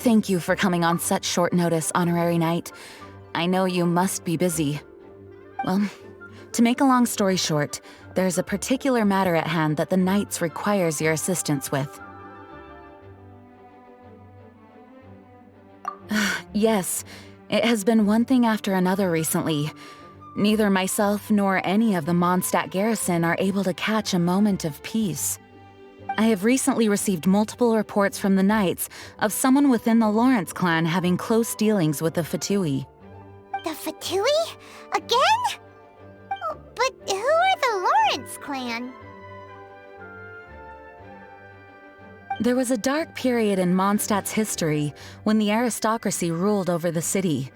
Thank you for coming on such short notice, Honorary Knight. I know you must be busy. Well, to make a long story short, there's a particular matter at hand that the Knights requires your assistance with. Yes, it has been one thing after another recently. Neither myself nor any of the Mondstadt garrison are able to catch a moment of peace. I have recently received multiple reports from the Knights of someone within the Lawrence clan having close dealings with the Fatui. The Fatui? Again? Oh, but who are the Lawrence clan? There was a dark period in Mondstadt's history when the aristocracy ruled over the city.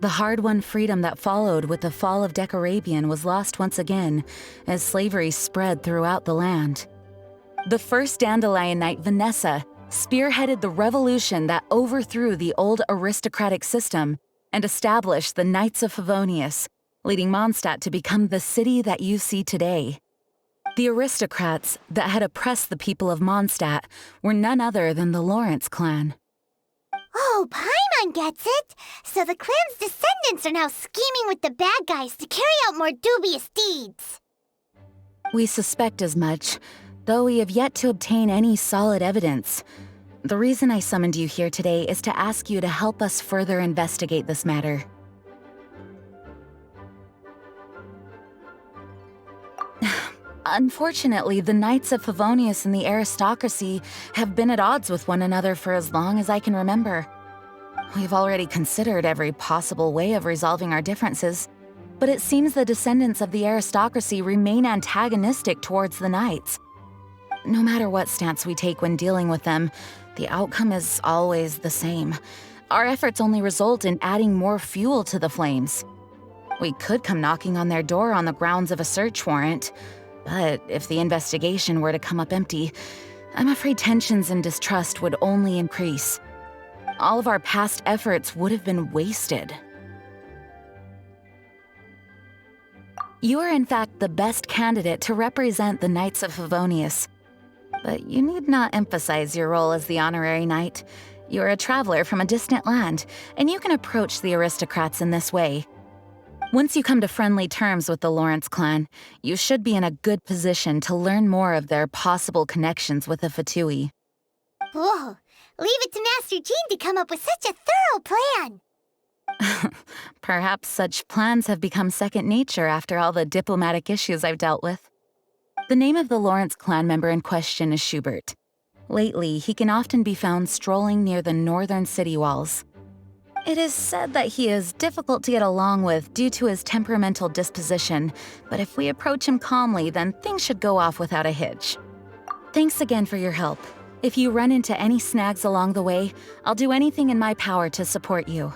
The hard-won freedom that followed with the fall of Decarabian was lost once again as slavery spread throughout the land. The first Dandelion Knight, Vanessa, spearheaded the revolution that overthrew the old aristocratic system and established the Knights of Favonius, leading Mondstadt to become the city that you see today. The aristocrats that had oppressed the people of Mondstadt were none other than the Lawrence clan. Oh, Paimon gets it! So the clan's descendants are now scheming with the bad guys to carry out more dubious deeds. We suspect as much, though we have yet to obtain any solid evidence. The reason I summoned you here today is to ask you to help us further investigate this matter. Unfortunately, the Knights of Favonius and the aristocracy have been at odds with one another for as long as I can remember. We've already considered every possible way of resolving our differences, but it seems the descendants of the aristocracy remain antagonistic towards the Knights. No matter what stance we take when dealing with them, the outcome is always the same. Our efforts only result in adding more fuel to the flames. We could come knocking on their door on the grounds of a search warrant, but if the investigation were to come up empty, I'm afraid tensions and distrust would only increase. All of our past efforts would have been wasted. You are in fact the best candidate to represent the Knights of Favonius. But you need not emphasize your role as the honorary knight. You are a traveler from a distant land, and you can approach the aristocrats in this way. Once you come to friendly terms with the Lawrence clan, you should be in a good position to learn more of their possible connections with the Fatui. Whoa! Leave it to Master Jean to come up with such a thorough plan! Perhaps such plans have become second nature after all the diplomatic issues I've dealt with. The name of the Lawrence clan member in question is Schubert. Lately, he can often be found strolling near the northern city walls. It is said that he is difficult to get along with due to his temperamental disposition, but if we approach him calmly, then things should go off without a hitch. Thanks again for your help. If you run into any snags along the way, I'll do anything in my power to support you.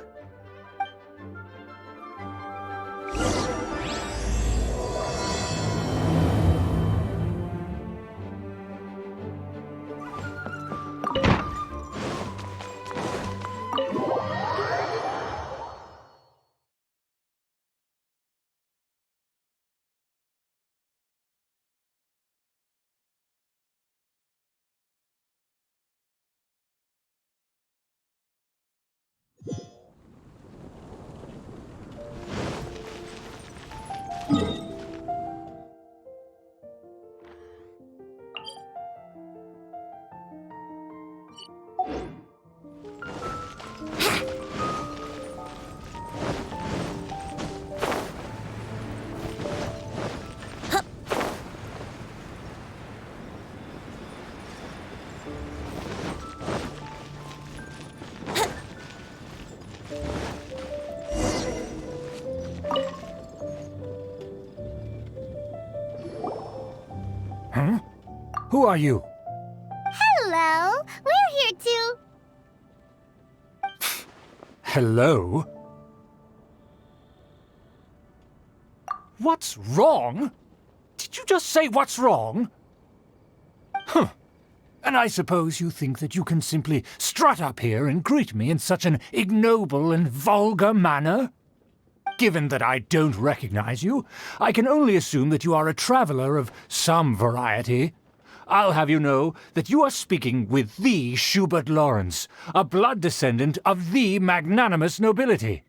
Huh? Who are you? Hello! We're here to... Hello? What's wrong? Did you just say what's wrong? Huh. And I suppose you think that you can simply strut up here and greet me in such an ignoble and vulgar manner? Given that I don't recognize you, I can only assume that you are a traveler of some variety. I'll have you know that you are speaking with the Schubert Lawrence, a blood descendant of the magnanimous nobility.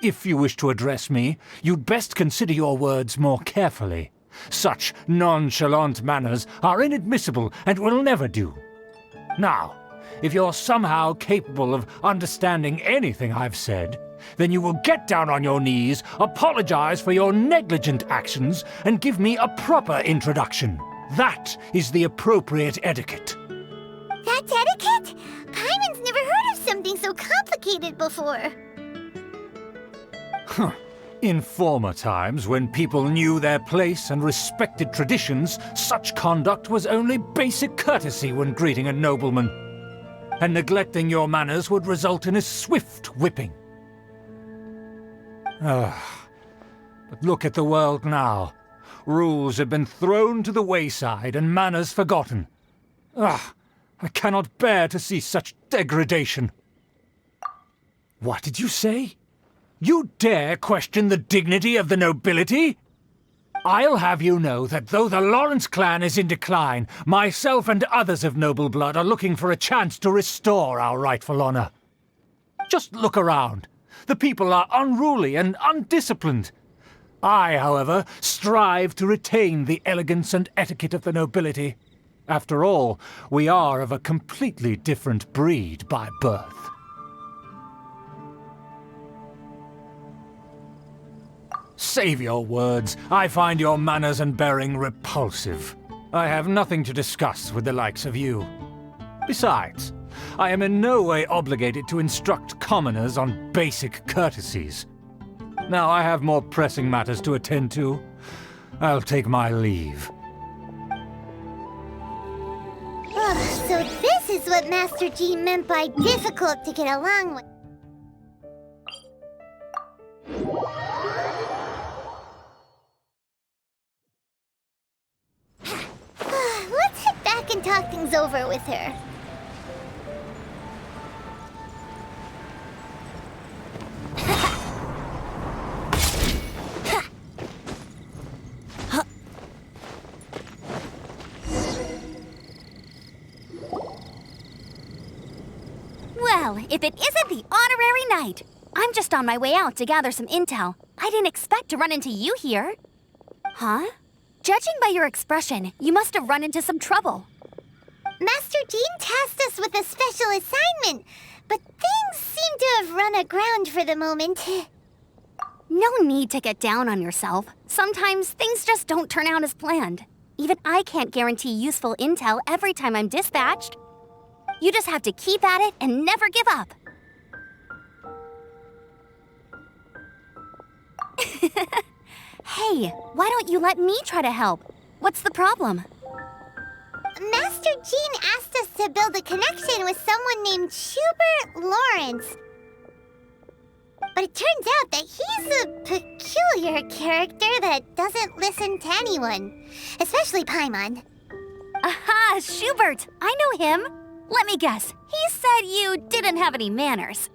If you wish to address me, you'd best consider your words more carefully. Such nonchalant manners are inadmissible and will never do. Now, if you're somehow capable of understanding anything I've said, then you will get down on your knees, apologize for your negligent actions, and give me a proper introduction. That is the appropriate etiquette. That's etiquette? Paimon's never heard of something so complicated before. In former times, when people knew their place and respected traditions, such conduct was only basic courtesy when greeting a nobleman. And neglecting your manners would result in a swift whipping. But look at the world now. Rules have been thrown to the wayside and manners forgotten. I cannot bear to see such degradation. What did you say? You dare question the dignity of the nobility? I'll have you know that though the Lawrence clan is in decline, myself and others of noble blood are looking for a chance to restore our rightful honor. Just look around. The people are unruly and undisciplined. I, however, strive to retain the elegance and etiquette of the nobility. After all, we are of a completely different breed by birth. Save your words. I find your manners and bearing repulsive. I have nothing to discuss with the likes of you. Besides, I am in no way obligated to instruct commoners on basic courtesies. Now I have more pressing matters to attend to. I'll take my leave. So this is what Master Jean meant by difficult to get along with. Let's head back and talk things over with her. Well, if it isn't the honorary knight! I'm just on my way out to gather some intel. I didn't expect to run into you here. Huh? Judging by your expression, you must have run into some trouble. Master Jean tasked us with a special assignment, but things seem to have run aground for the moment. No need to get down on yourself. Sometimes things just don't turn out as planned. Even I can't guarantee useful intel every time I'm dispatched. You just have to keep at it and never give up. Hey, why don't you let me try to help? What's the problem? Master Jean asked us to build a connection with someone named Schubert Lawrence. But it turns out that he's a peculiar character that doesn't listen to anyone, especially Paimon. Aha, Schubert! I know him! Let me guess, he said you didn't have any manners.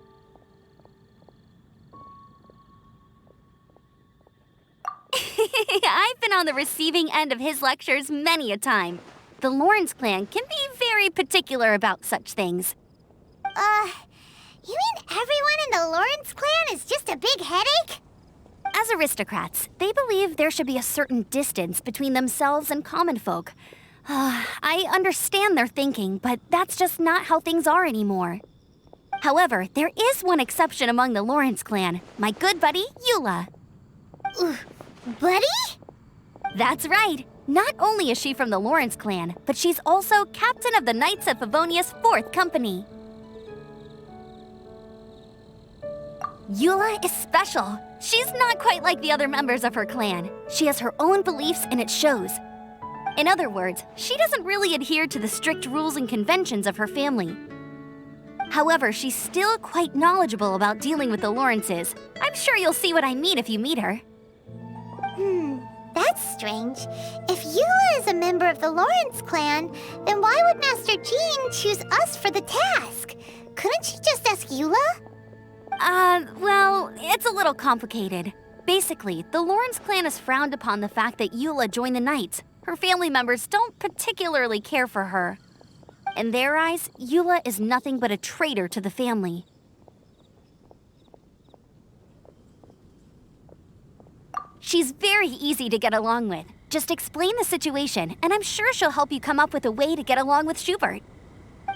I've been on the receiving end of his lectures many a time. The Lawrence clan can be very particular about such things. You mean everyone in the Lawrence clan is just a big headache? As aristocrats, they believe there should be a certain distance between themselves and common folk. I understand their thinking, but that's just not how things are anymore. However, there is one exception among the Lawrence clan, my good buddy, Eula. Buddy? That's right. Not only is she from the Lawrence clan, but she's also captain of the Knights of Favonia's 4th Company. Eula is special. She's not quite like the other members of her clan. She has her own beliefs and it shows. In other words, she doesn't really adhere to the strict rules and conventions of her family. However, she's still quite knowledgeable about dealing with the Lawrences. I'm sure you'll see what I mean if you meet her. That's strange. If Eula is a member of the Lawrence clan, then why would Master Jean choose us for the task? Couldn't she just ask Eula? Well, it's a little complicated. Basically, the Lawrence clan has frowned upon the fact that Eula joined the Knights, Her family members don't particularly care for her. In their eyes, Eula is nothing but a traitor to the family. She's very easy to get along with. Just explain the situation, and I'm sure she'll help you come up with a way to get along with Schubert.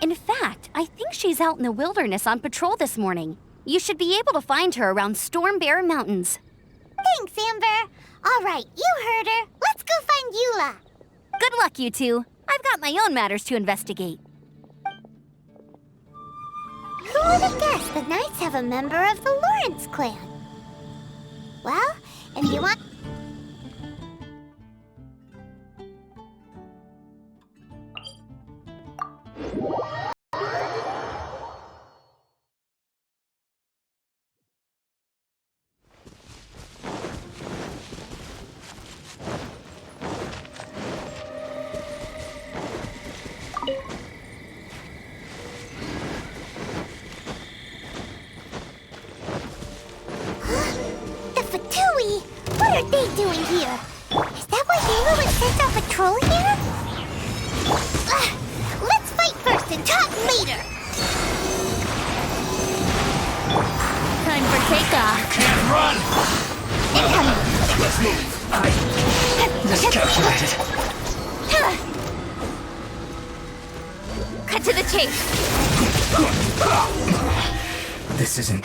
In fact, I think she's out in the wilderness on patrol this morning. You should be able to find her around Storm Bear Mountains. Thanks, Amber. All right, you heard her. Let's go find Eula. Good luck, you two. I've got my own matters to investigate. Who would have guessed the Knights have a member of the Lawrence clan? Well, if you want... The Fatui! What are they doing here? Is that why Eula was sent on patrol here? Let's fight first and talk later! Time for takeoff. Can't run! Incoming. Let's move. Miscalculated. Cut to the chase. This isn't...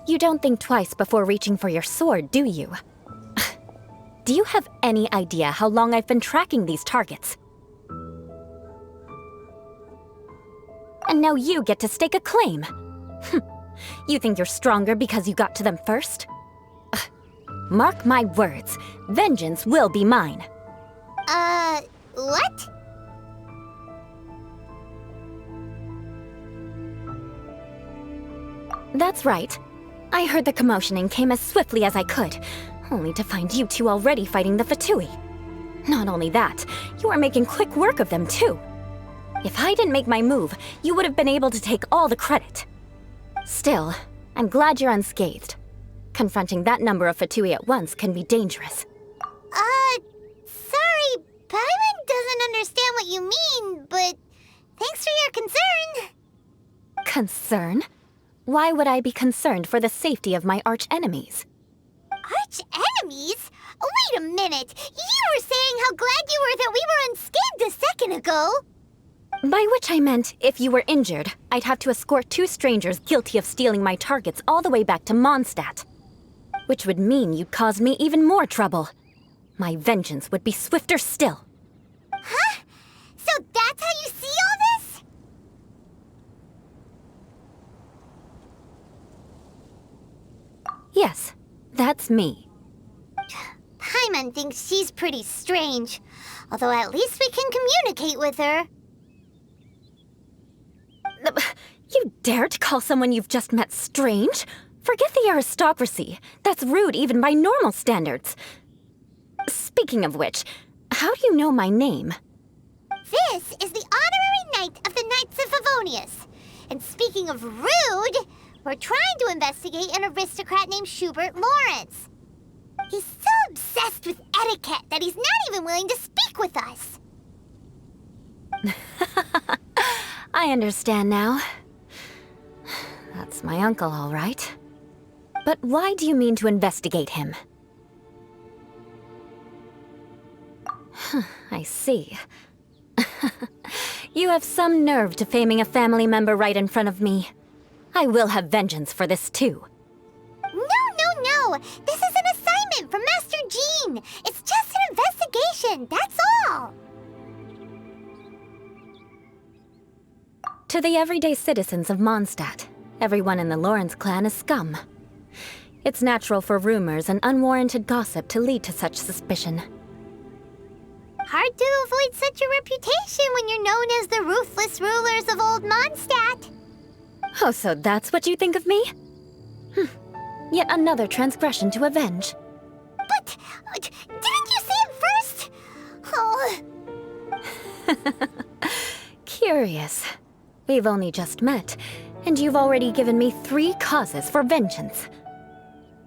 You don't think twice before reaching for your sword, do you? Do you have any idea how long I've been tracking these targets? And now you get to stake a claim. You think you're stronger because you got to them first? Mark my words, vengeance will be mine. What? That's right. I heard the commotion and came as swiftly as I could, only to find you two already fighting the Fatui. Not only that, you are making quick work of them too. If I didn't make my move, you would have been able to take all the credit. Still, I'm glad you're unscathed. Confronting that number of Fatui at once can be dangerous. Sorry, Paimon doesn't understand what you mean, but thanks for your concern. Concern? Why would I be concerned for the safety of my arch-enemies? Arch-enemies? Wait a minute! You were saying how glad you were that we were unscathed a second ago! By which I meant, if you were injured, I'd have to escort two strangers guilty of stealing my targets all the way back to Mondstadt. Which would mean you'd cause me even more trouble. My vengeance would be swifter still. Huh? So that's how you see all this? Yes, that's me. Paimon thinks she's pretty strange. Although at least we can communicate with her. You dare to call someone you've just met strange? Forget the aristocracy. That's rude even by normal standards. Speaking of which, how do you know my name? This is the honorary knight of the Knights of Favonius. And speaking of rude, we're trying to investigate an aristocrat named Schubert Lawrence. He's so obsessed with etiquette that he's not even willing to speak with us. I understand now. That's my uncle, all right. But why do you mean to investigate him? I see. You have some nerve to faming a family member right in front of me. I will have vengeance for this too. No. This is an assignment from Master Jean. It's just an investigation, that's all. To the everyday citizens of Mondstadt, everyone in the Lawrence clan is scum. It's natural for rumors and unwarranted gossip to lead to such suspicion. Hard to avoid such a reputation when you're known as the ruthless rulers of Old Mondstadt. Oh, so that's what you think of me? Yet another transgression to avenge. But didn't you say it first? Oh. Curious. We've only just met, and you've already given me 3 causes for vengeance.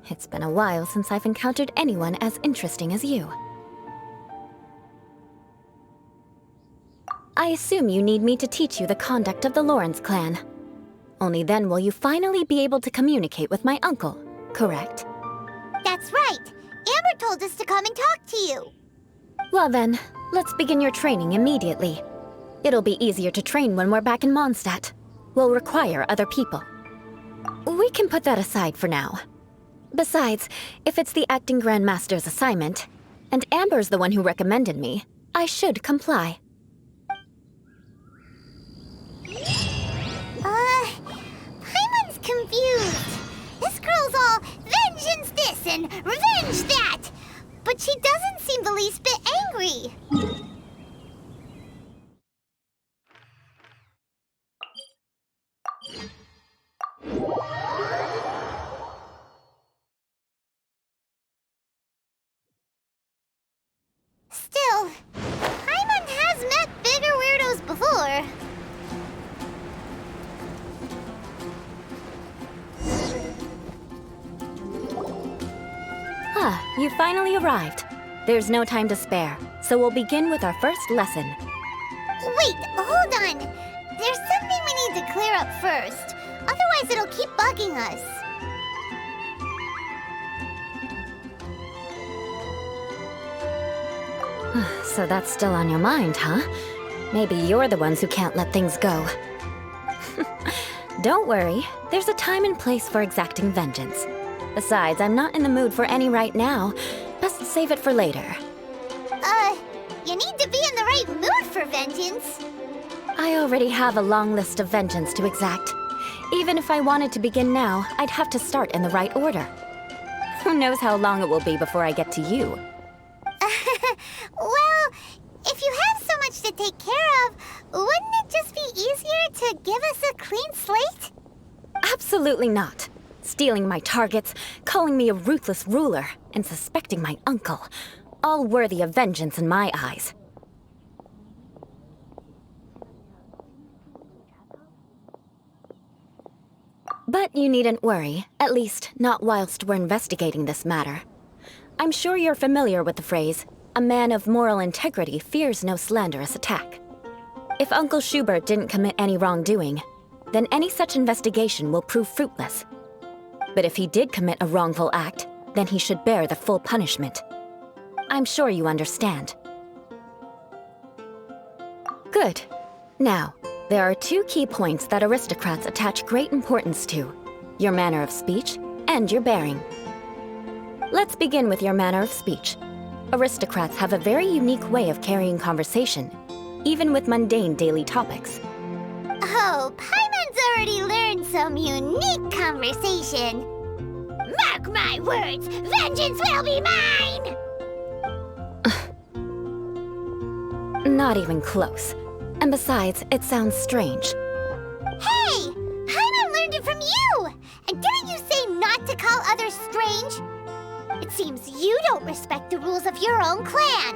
It's been a while since I've encountered anyone as interesting as you. I assume you need me to teach you the conduct of the Lawrence clan. Only then will you finally be able to communicate with my uncle, correct? That's right. Amber told us to come and talk to you. Well then, let's begin your training immediately. It'll be easier to train when we're back in Mondstadt. We'll require other people. We can put that aside for now. Besides, if it's the acting Grandmaster's assignment, and Amber's the one who recommended me, I should comply. Paimon's confused. This girl's all vengeance this and revenge that. But she doesn't seem the least bit angry. Still, Paimon has met bigger weirdos before. Ah, you finally arrived. There's no time to spare, so we'll begin with our first lesson. Wait, hold on. There's something we need to clear up first. Otherwise, it'll keep bugging us. So that's still on your mind, huh? Maybe you're the ones who can't let things go. Don't worry, there's a time and place for exacting vengeance. Besides, I'm not in the mood for any right now. Best save it for later. You need to be in the right mood for vengeance. I already have a long list of vengeance to exact. Even if I wanted to begin now, I'd have to start in the right order. Who knows how long it will be before I get to you? Well, if you have so much to take care of, wouldn't it just be easier to give us a clean slate? Absolutely not. Stealing my targets, calling me a ruthless ruler, and suspecting my uncle. All worthy of vengeance in my eyes. But you needn't worry, at least not whilst we're investigating this matter. I'm sure you're familiar with the phrase, a man of moral integrity fears no slanderous attack. If Uncle Schubert didn't commit any wrongdoing, then any such investigation will prove fruitless. But if he did commit a wrongful act, then he should bear the full punishment. I'm sure you understand. Good. Now, there are 2 key points that aristocrats attach great importance to: your manner of speech and your bearing. Let's begin with your manner of speech. Aristocrats have a very unique way of carrying conversation, even with mundane daily topics. Oh, Paimon's already learned some unique conversation. Mark my words, vengeance will be mine! Not even close. And besides, it sounds strange. Hey! Paimon learned it from you! And didn't you say not to call others strange? It seems you don't respect the rules of your own clan.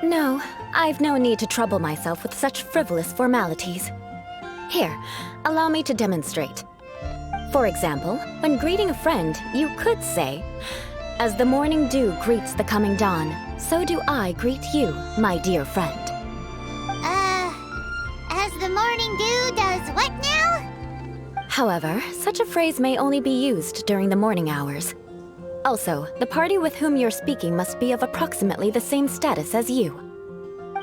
No, I've no need to trouble myself with such frivolous formalities. Here, allow me to demonstrate. For example, when greeting a friend, you could say, "As the morning dew greets the coming dawn, so do I greet you, my dear friend." As the morning dew does what now? However, such a phrase may only be used during the morning hours. Also, the party with whom you're speaking must be of approximately the same status as you.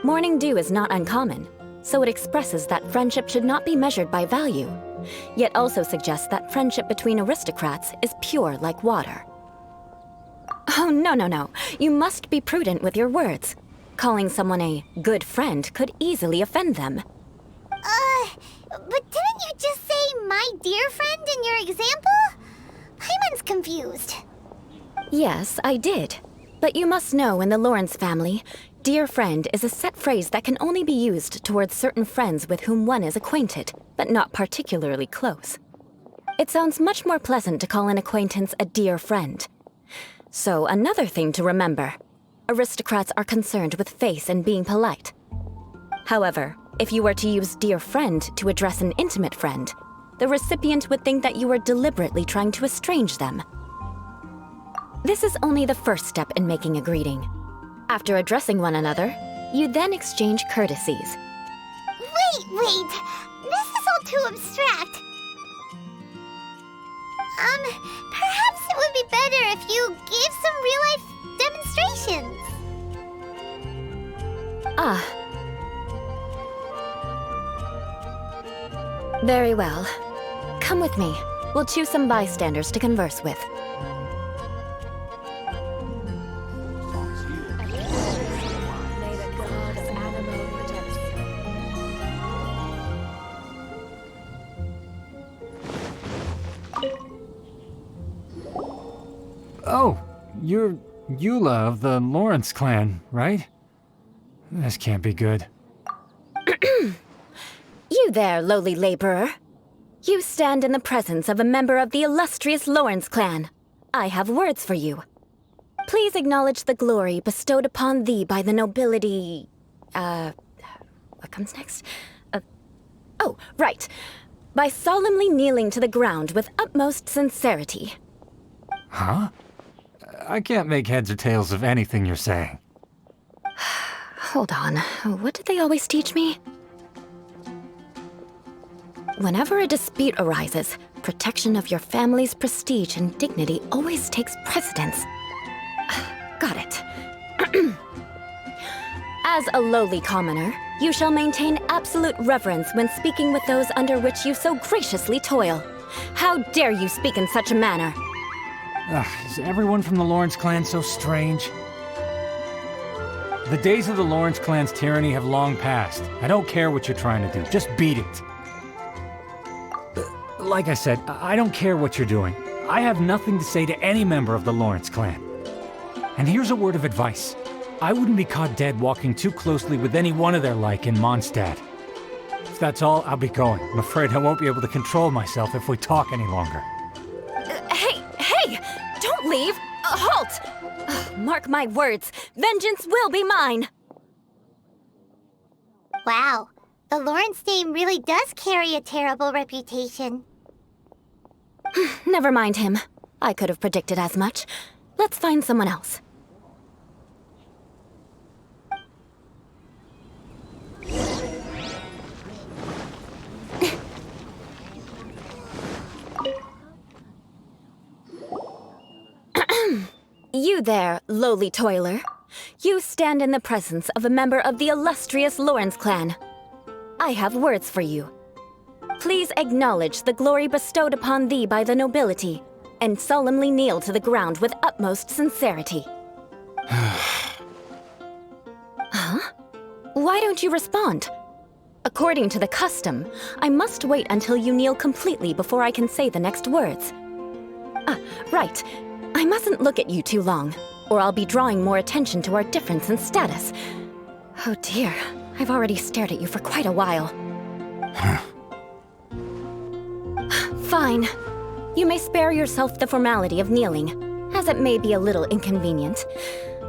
Morning dew is not uncommon, so it expresses that friendship should not be measured by value, yet also suggests that friendship between aristocrats is pure like water. Oh, no. You must be prudent with your words. Calling someone a good friend could easily offend them. But didn't you just say my dear friend in your example? Paimon's confused. Yes, I did. But you must know in the Lawrence family, dear friend is a set phrase that can only be used towards certain friends with whom one is acquainted, but not particularly close. It sounds much more pleasant to call an acquaintance a dear friend. So another thing to remember. Aristocrats are concerned with face and being polite. However, if you were to use dear friend to address an intimate friend, the recipient would think that you were deliberately trying to estrange them. This is only the first step in making a greeting. After addressing one another, you then exchange courtesies. Wait! This is all too abstract. Perhaps it would be better if you gave some real-life demonstrations. Ah. Very well. Come with me. We'll choose some bystanders to converse with. Oh, you're Eula of the Lawrence clan, right? This can't be good. You there, lowly laborer. You stand in the presence of a member of the illustrious Lawrence clan. I have words for you. Please acknowledge the glory bestowed upon thee by the nobility... what comes next? Oh, right. By solemnly kneeling to the ground with utmost sincerity. Huh? I can't make heads or tails of anything you're saying. Hold on. What did they always teach me? Whenever a dispute arises, protection of your family's prestige and dignity always takes precedence. Got it. As a lowly commoner, you shall maintain absolute reverence when speaking with those under which you so graciously toil. How dare you speak in such a manner? Is everyone from the Lawrence clan so strange? The days of the Lawrence clan's tyranny have long passed. I don't care what you're trying to do. Just beat it. Like I said, I don't care what you're doing. I have nothing to say to any member of the Lawrence clan. And here's a word of advice. I wouldn't be caught dead walking too closely with any one of their like in Mondstadt. If that's all, I'll be going. I'm afraid I won't be able to control myself if we talk any longer. Hey! Don't leave! Halt! Mark my words, vengeance will be mine! Wow, the Lawrence name really does carry a terrible reputation. Never mind him. I could have predicted as much. Let's find someone else. You there, lowly toiler. You stand in the presence of a member of the illustrious Lawrence clan. I have words for you. Please acknowledge the glory bestowed upon thee by the nobility, and solemnly kneel to the ground with utmost sincerity. Huh? Why don't you respond? According to the custom, I must wait until you kneel completely before I can say the next words. Right. I mustn't look at you too long, or I'll be drawing more attention to our difference in status. Oh dear, I've already stared at you for quite a while. Fine. You may spare yourself the formality of kneeling, as it may be a little inconvenient.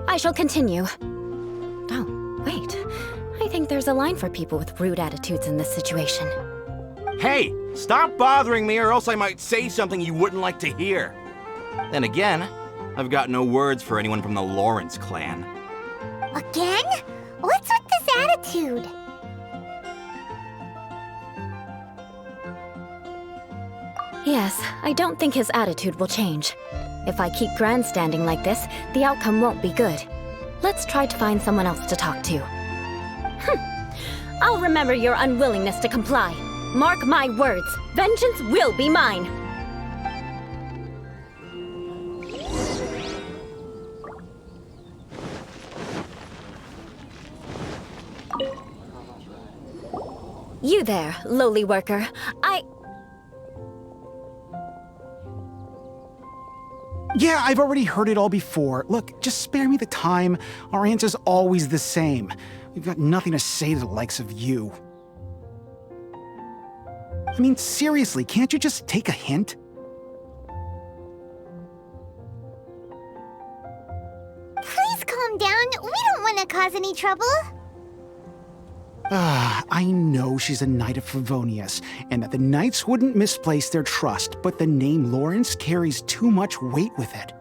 I shall continue. Oh, wait. I think there's a line for people with rude attitudes in this situation. Hey, stop bothering me or else I might say something you wouldn't like to hear. Then again, I've got no words for anyone from the Lawrence clan. Again? What's with this attitude? Yes, I don't think his attitude will change. If I keep grandstanding like this, the outcome won't be good. Let's try to find someone else to talk to. I'll remember your unwillingness to comply. Mark my words, vengeance will be mine! there, lowly worker. Yeah, I've already heard it all before. Look, just spare me the time. Our answer's always the same. We've got nothing to say to the likes of you. I mean, seriously, can't you just take a hint? Please calm down. We don't want to cause any trouble. I know she's a Knight of Favonius, and that the Knights wouldn't misplace their trust, but the name Lawrence carries too much weight with it.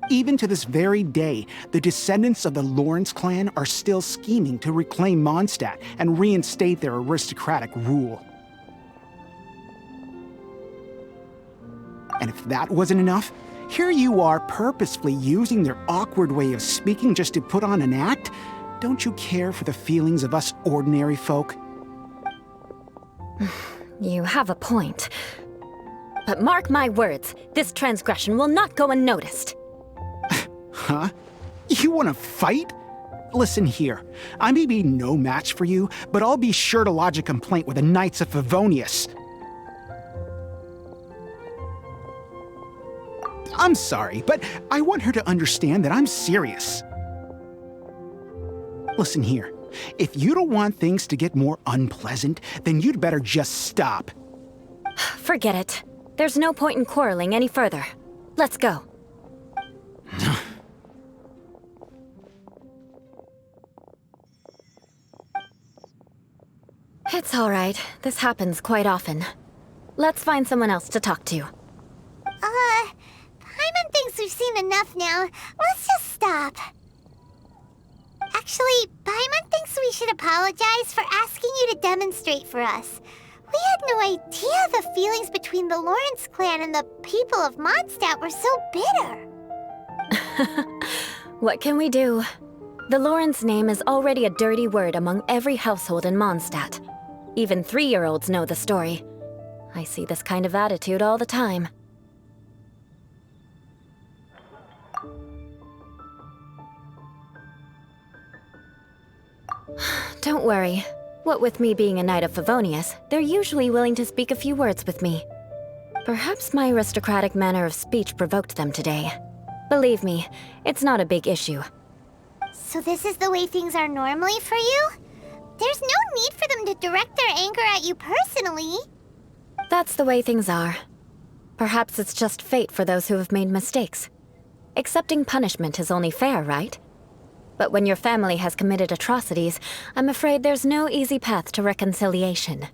Even to this very day, the descendants of the Lawrence clan are still scheming to reclaim Mondstadt and reinstate their aristocratic rule. And if that wasn't enough, here you are purposefully using their awkward way of speaking just to put on an act? Don't you care for the feelings of us ordinary folk? You have a point. But mark my words, this transgression will not go unnoticed. Huh? You want to fight? Listen here, I may be no match for you, but I'll be sure to lodge a complaint with the Knights of Favonius. I'm sorry, but I want her to understand that I'm serious. Listen here, if you don't want things to get more unpleasant, then you'd better just stop. Forget it. There's no point in quarreling any further. Let's go. It's all right. This happens quite often. Let's find someone else to talk to. Paimon thinks we've seen enough now. Let's just stop. Actually, Paimon thinks we should apologize for asking you to demonstrate for us. We had no idea the feelings between the Lawrence clan and the people of Mondstadt were so bitter. What can we do? The Lawrence name is already a dirty word among every household in Mondstadt. Even 3-year-olds know the story. I see this kind of attitude all the time. Don't worry. What with me being a Knight of Favonius, they're usually willing to speak a few words with me. Perhaps my aristocratic manner of speech provoked them today. Believe me, it's not a big issue. So this is the way things are normally for you? There's no need for them to direct their anger at you personally. That's the way things are. Perhaps it's just fate for those who have made mistakes. Accepting punishment is only fair, right? But when your family has committed atrocities, I'm afraid there's no easy path to reconciliation.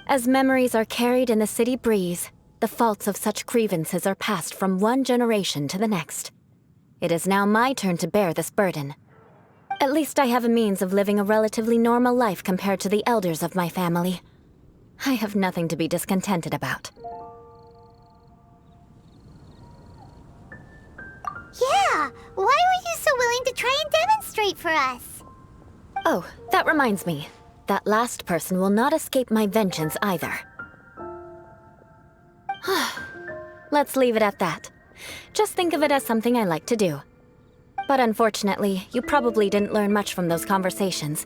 As memories are carried in the city breeze, the faults of such grievances are passed from one generation to the next. It is now my turn to bear this burden. At least I have a means of living a relatively normal life compared to the elders of my family. I have nothing to be discontented about. Yeah, why were you so willing to try and demonstrate for us? Oh, that reminds me. That last person will not escape my vengeance either. Let's leave it at that. Just think of it as something I like to do. But unfortunately, you probably didn't learn much from those conversations.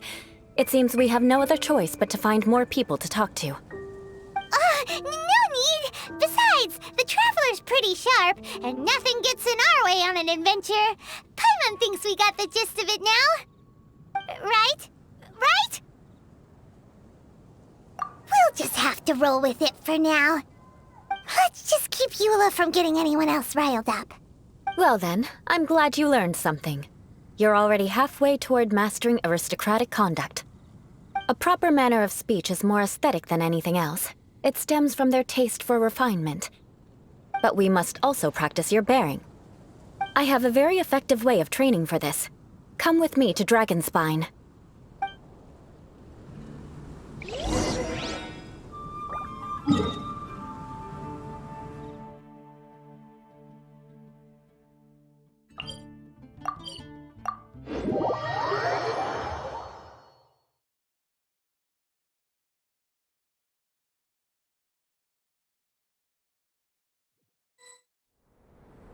It seems we have no other choice but to find more people to talk to. No need! Besides, the Traveler's pretty sharp, and nothing gets in our way on an adventure. Paimon thinks we got the gist of it now. Right? Right? We'll just have to roll with it for now. Let's just keep Eula from getting anyone else riled up. Well then, I'm glad you learned something. You're already halfway toward mastering aristocratic conduct. A proper manner of speech is more aesthetic than anything else. It stems from their taste for refinement. But we must also practice your bearing. I have a very effective way of training for this. Come with me to Dragonspine.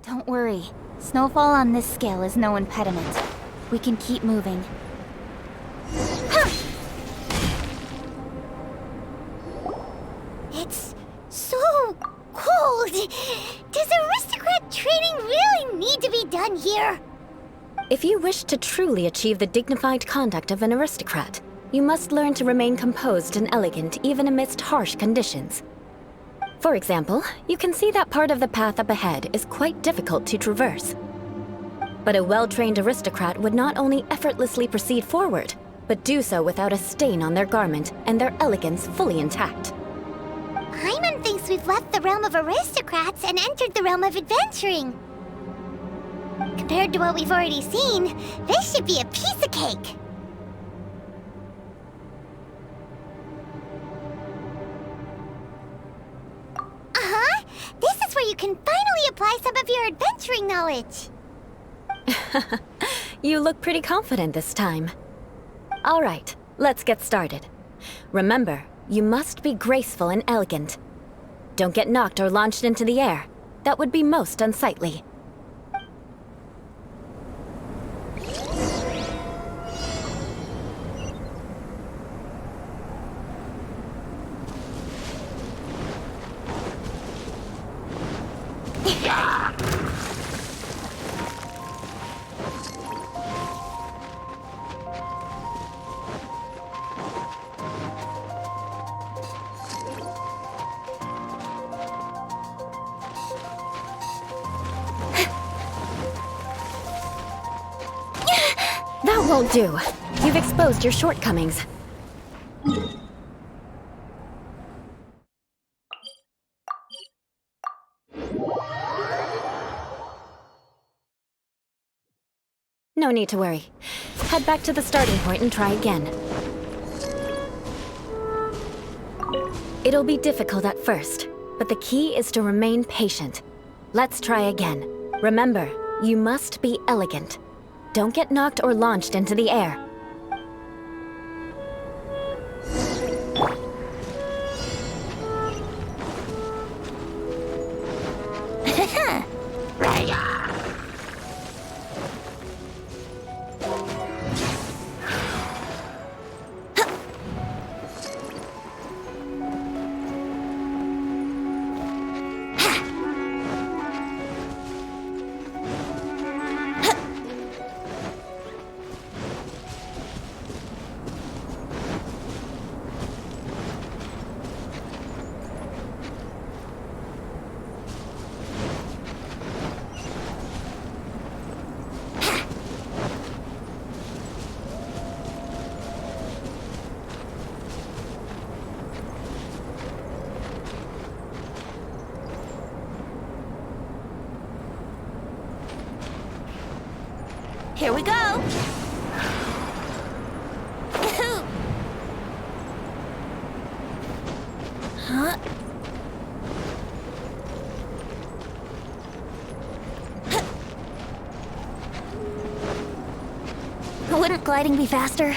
Don't worry. Snowfall on this scale is no impediment. We can keep moving. It's so cold. Does aristocrat training really need to be done here? If you wish to truly achieve the dignified conduct of an aristocrat, you must learn to remain composed and elegant even amidst harsh conditions. For example, you can see that part of the path up ahead is quite difficult to traverse. But a well-trained aristocrat would not only effortlessly proceed forward, but do so without a stain on their garment and their elegance fully intact. Hyman thinks we've left the realm of aristocrats and entered the realm of adventuring. Compared to what we've already seen, this should be a piece of cake. Uh-huh. This is where you can finally apply some of your adventuring knowledge. You look pretty confident this time. All right, let's get started. Remember, you must be graceful and elegant. Don't get knocked or launched into the air. That would be most unsightly. That won't do. You've exposed your shortcomings. No need to worry. Head back to the starting point and try again. It'll be difficult at first, but the key is to remain patient. Let's try again. Remember, you must be elegant. Don't get knocked or launched into the air. Here we go! Huh? Wouldn't gliding be faster?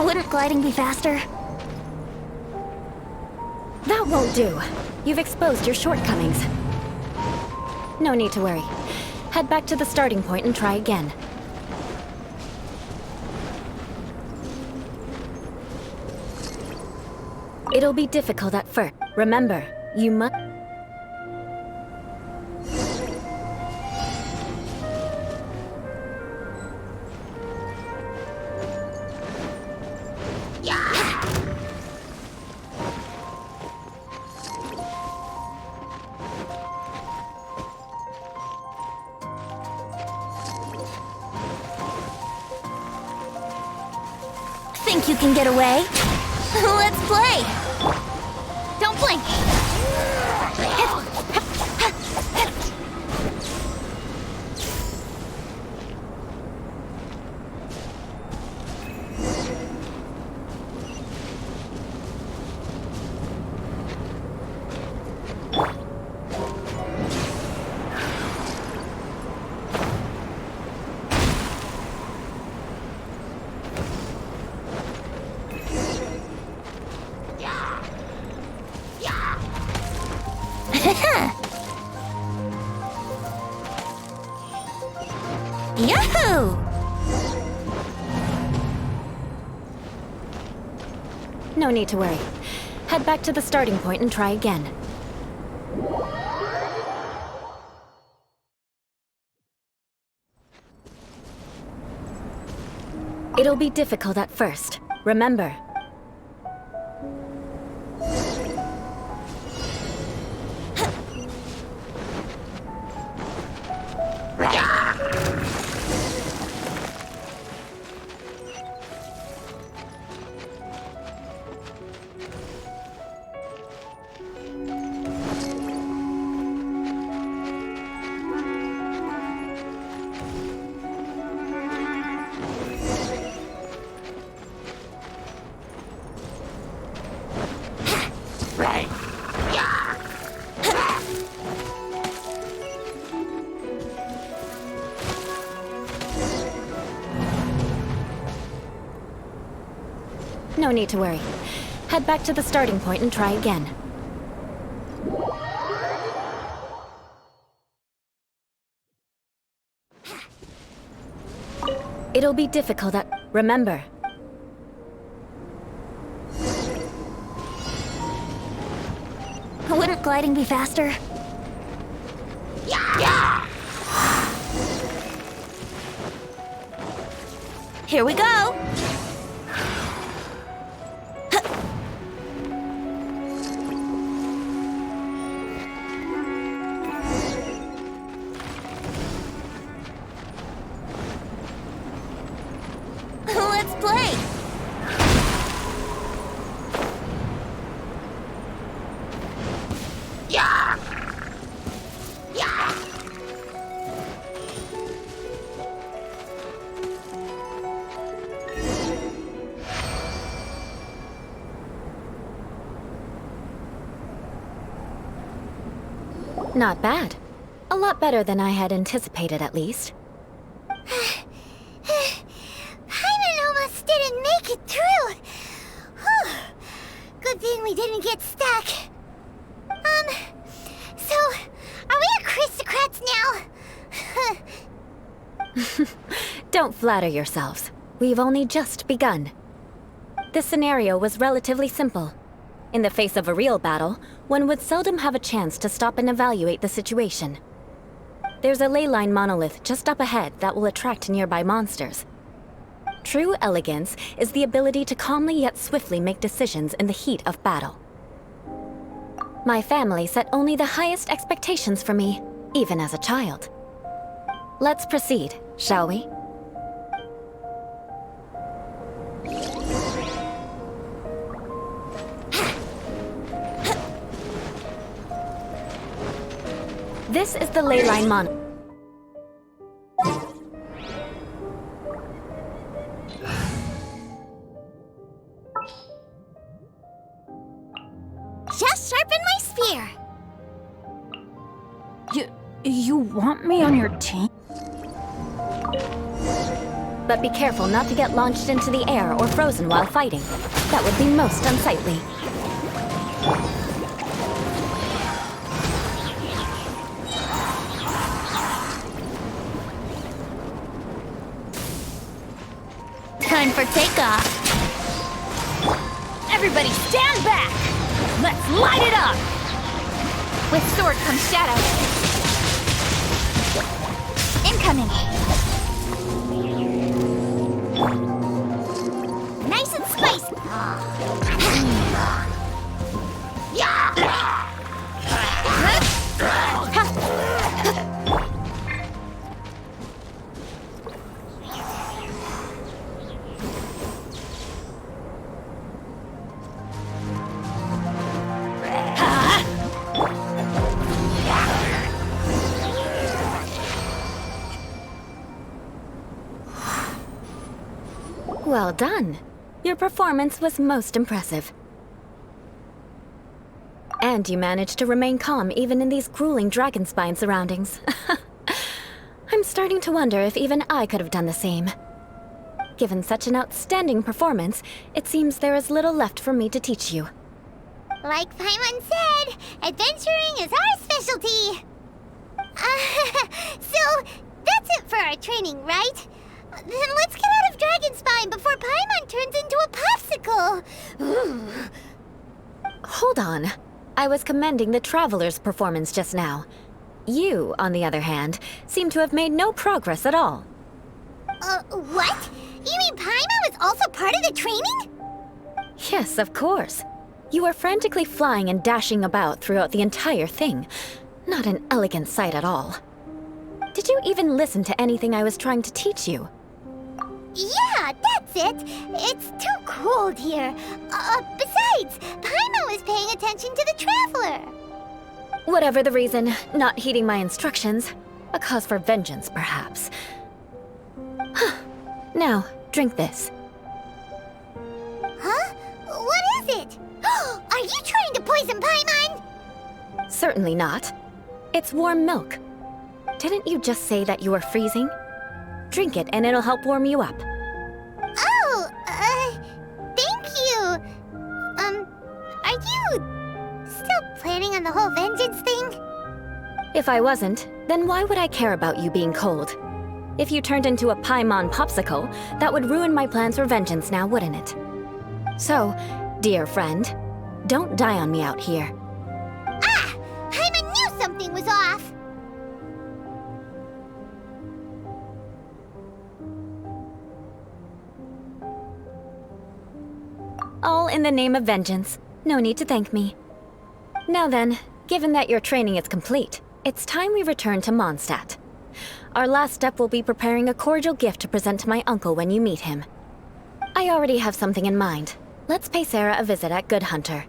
Wouldn't gliding be faster? That won't do. You've exposed your shortcomings. No need to worry. Head back to the starting point and try again. It'll be difficult at first. Remember, you must... Think you can get away? Let's play! Don't blink! Yahoo! No need to worry. Head back to the starting point and try again. It'll be difficult at first. Remember. No need to worry. Head back to the starting point and try again. It'll be difficult at... Remember. Wouldn't gliding be faster? Here we go! Let's play! Not bad. A lot better than I had anticipated, at least. Paimon almost didn't make it through. Whew. Good thing we didn't get stuck. So, are we aristocrats now? Don't flatter yourselves. We've only just begun. This scenario was relatively simple. In the face of a real battle, one would seldom have a chance to stop and evaluate the situation. There's a ley line monolith just up ahead that will attract nearby monsters. True elegance is the ability to calmly yet swiftly make decisions in the heat of battle. My family set only the highest expectations for me, even as a child. Let's proceed, shall we? This is the ley line monolith. Just sharpen my spear. You want me on your team? But be careful not to get launched into the air or frozen while fighting. That would be most unsightly. Time for takeoff! Everybody stand back! Let's light it up! With sword comes shadow. Incoming! Nice and spicy. Well done. Your performance was most impressive. And you managed to remain calm even in these grueling dragon spine surroundings. I'm starting to wonder if even I could have done the same. Given such an outstanding performance, it seems there is little left for me to teach you. Like Paimon said, adventuring is our specialty. So, that's it for our training, right? Then let's get out of Dragon Spine before Paimon turns into a popsicle! Hold on. I was commending the Traveler's performance just now. You, on the other hand, seem to have made no progress at all. What? You mean Paimon was also part of the training? Yes, of course. You were frantically flying and dashing about throughout the entire thing. Not an elegant sight at all. Did you even listen to anything I was trying to teach you? Yeah, that's it. It's too cold here. Besides, Paimon was paying attention to the Traveler. Whatever the reason, not heeding my instructions. A cause for vengeance, perhaps. Now, drink this. Huh? What is it? Are you trying to poison Paimon? Certainly not. It's warm milk. Didn't you just say that you were freezing? Drink it and it'll help warm you up. Oh, thank you. Are you still planning on the whole vengeance thing? If I wasn't, then why would I care about you being cold? If you turned into a Paimon popsicle, that would ruin my plans for vengeance now, wouldn't it? So, dear friend, don't die on me out here. Ah! Paimon knew something was off! All in the name of vengeance. No need to thank me. Now then, given that your training is complete, it's time we return to Mondstadt. Our last step will be preparing a cordial gift to present to my uncle when you meet him. I already have something in mind. Let's pay Sarah a visit at Good Hunter.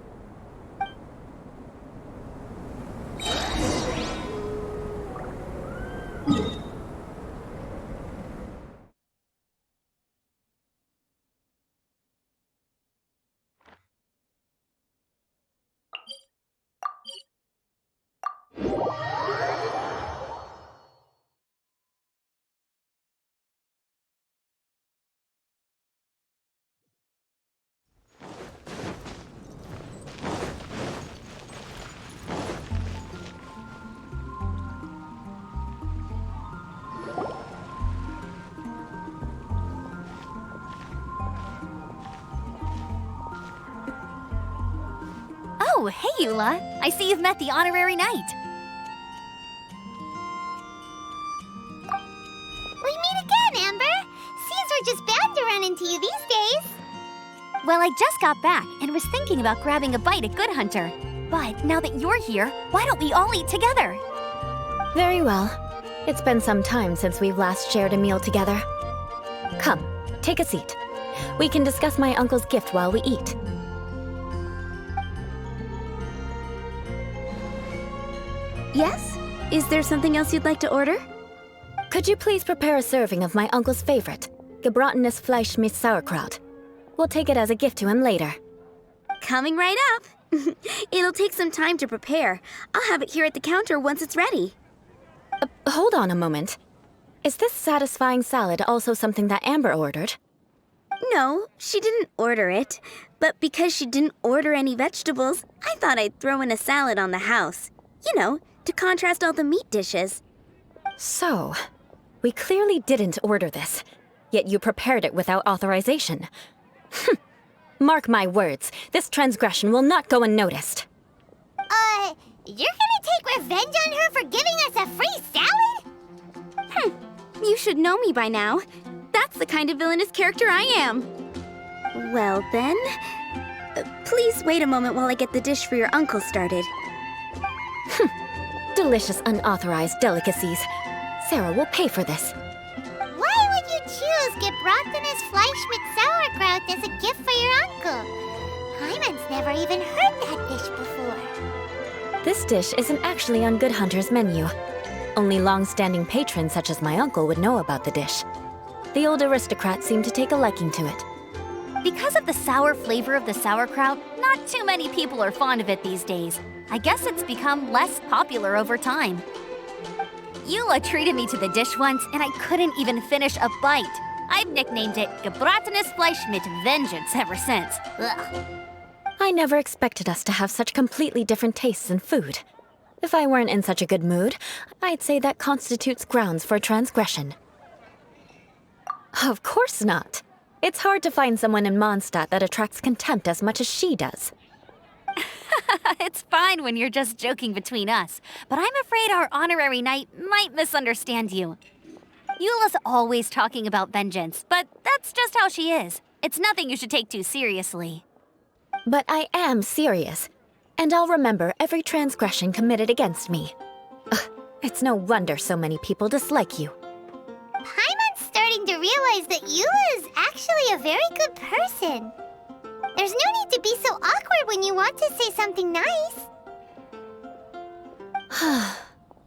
Oh, hey, Eula. I see you've met the honorary knight. We meet again, Amber. Seems we're just bound to run into you these days. Well, I just got back and was thinking about grabbing a bite at Good Hunter. But now that you're here, why don't we all eat together? Very well. It's been some time since we've last shared a meal together. Come, take a seat. We can discuss my uncle's gift while we eat. Yes? Is there something else you'd like to order? Could you please prepare a serving of my uncle's favorite, gebratenes Fleisch mit Sauerkraut? We'll take it as a gift to him later. Coming right up. It'll take some time to prepare. I'll have it here at the counter once it's ready. Hold on a moment. Is this satisfying salad also something that Amber ordered? No, she didn't order it. But because she didn't order any vegetables, I thought I'd throw in a salad on the house. You know, to contrast all the meat dishes. So, we clearly didn't order this, yet you prepared it without authorization. Mark my words, this transgression will not go unnoticed. You're gonna take revenge on her for giving us a free salad? You should know me by now. That's the kind of villainous character I am. Well then, please wait a moment while I get the dish for your uncle started. Delicious unauthorized delicacies. Sarah will pay for this. Why would you choose gebratenes Fleisch mit Sauerkraut as a gift for your uncle? Paimon's never even heard that dish before. This dish isn't actually on Good Hunter's menu. Only long-standing patrons such as my uncle would know about the dish. The old aristocrat seemed to take a liking to it. Because of the sour flavor of the sauerkraut, not too many people are fond of it these days. I guess it's become less popular over time. Eula treated me to the dish once, and I couldn't even finish a bite. I've nicknamed it gebratenes Fleisch mit Vengeance ever since. Ugh. I never expected us to have such completely different tastes in food. If I weren't in such a good mood, I'd say that constitutes grounds for transgression. Of course not. It's hard to find someone in Mondstadt that attracts contempt as much as she does. It's fine when you're just joking between us, but I'm afraid our honorary knight might misunderstand you. Eula's always talking about vengeance, but that's just how she is. It's nothing you should take too seriously. But I am serious, and I'll remember every transgression committed against me. Ugh, it's no wonder so many people dislike you. Paimon's starting to realize that Eula is actually a very good person. There's no need to be so awkward when you want to say something nice.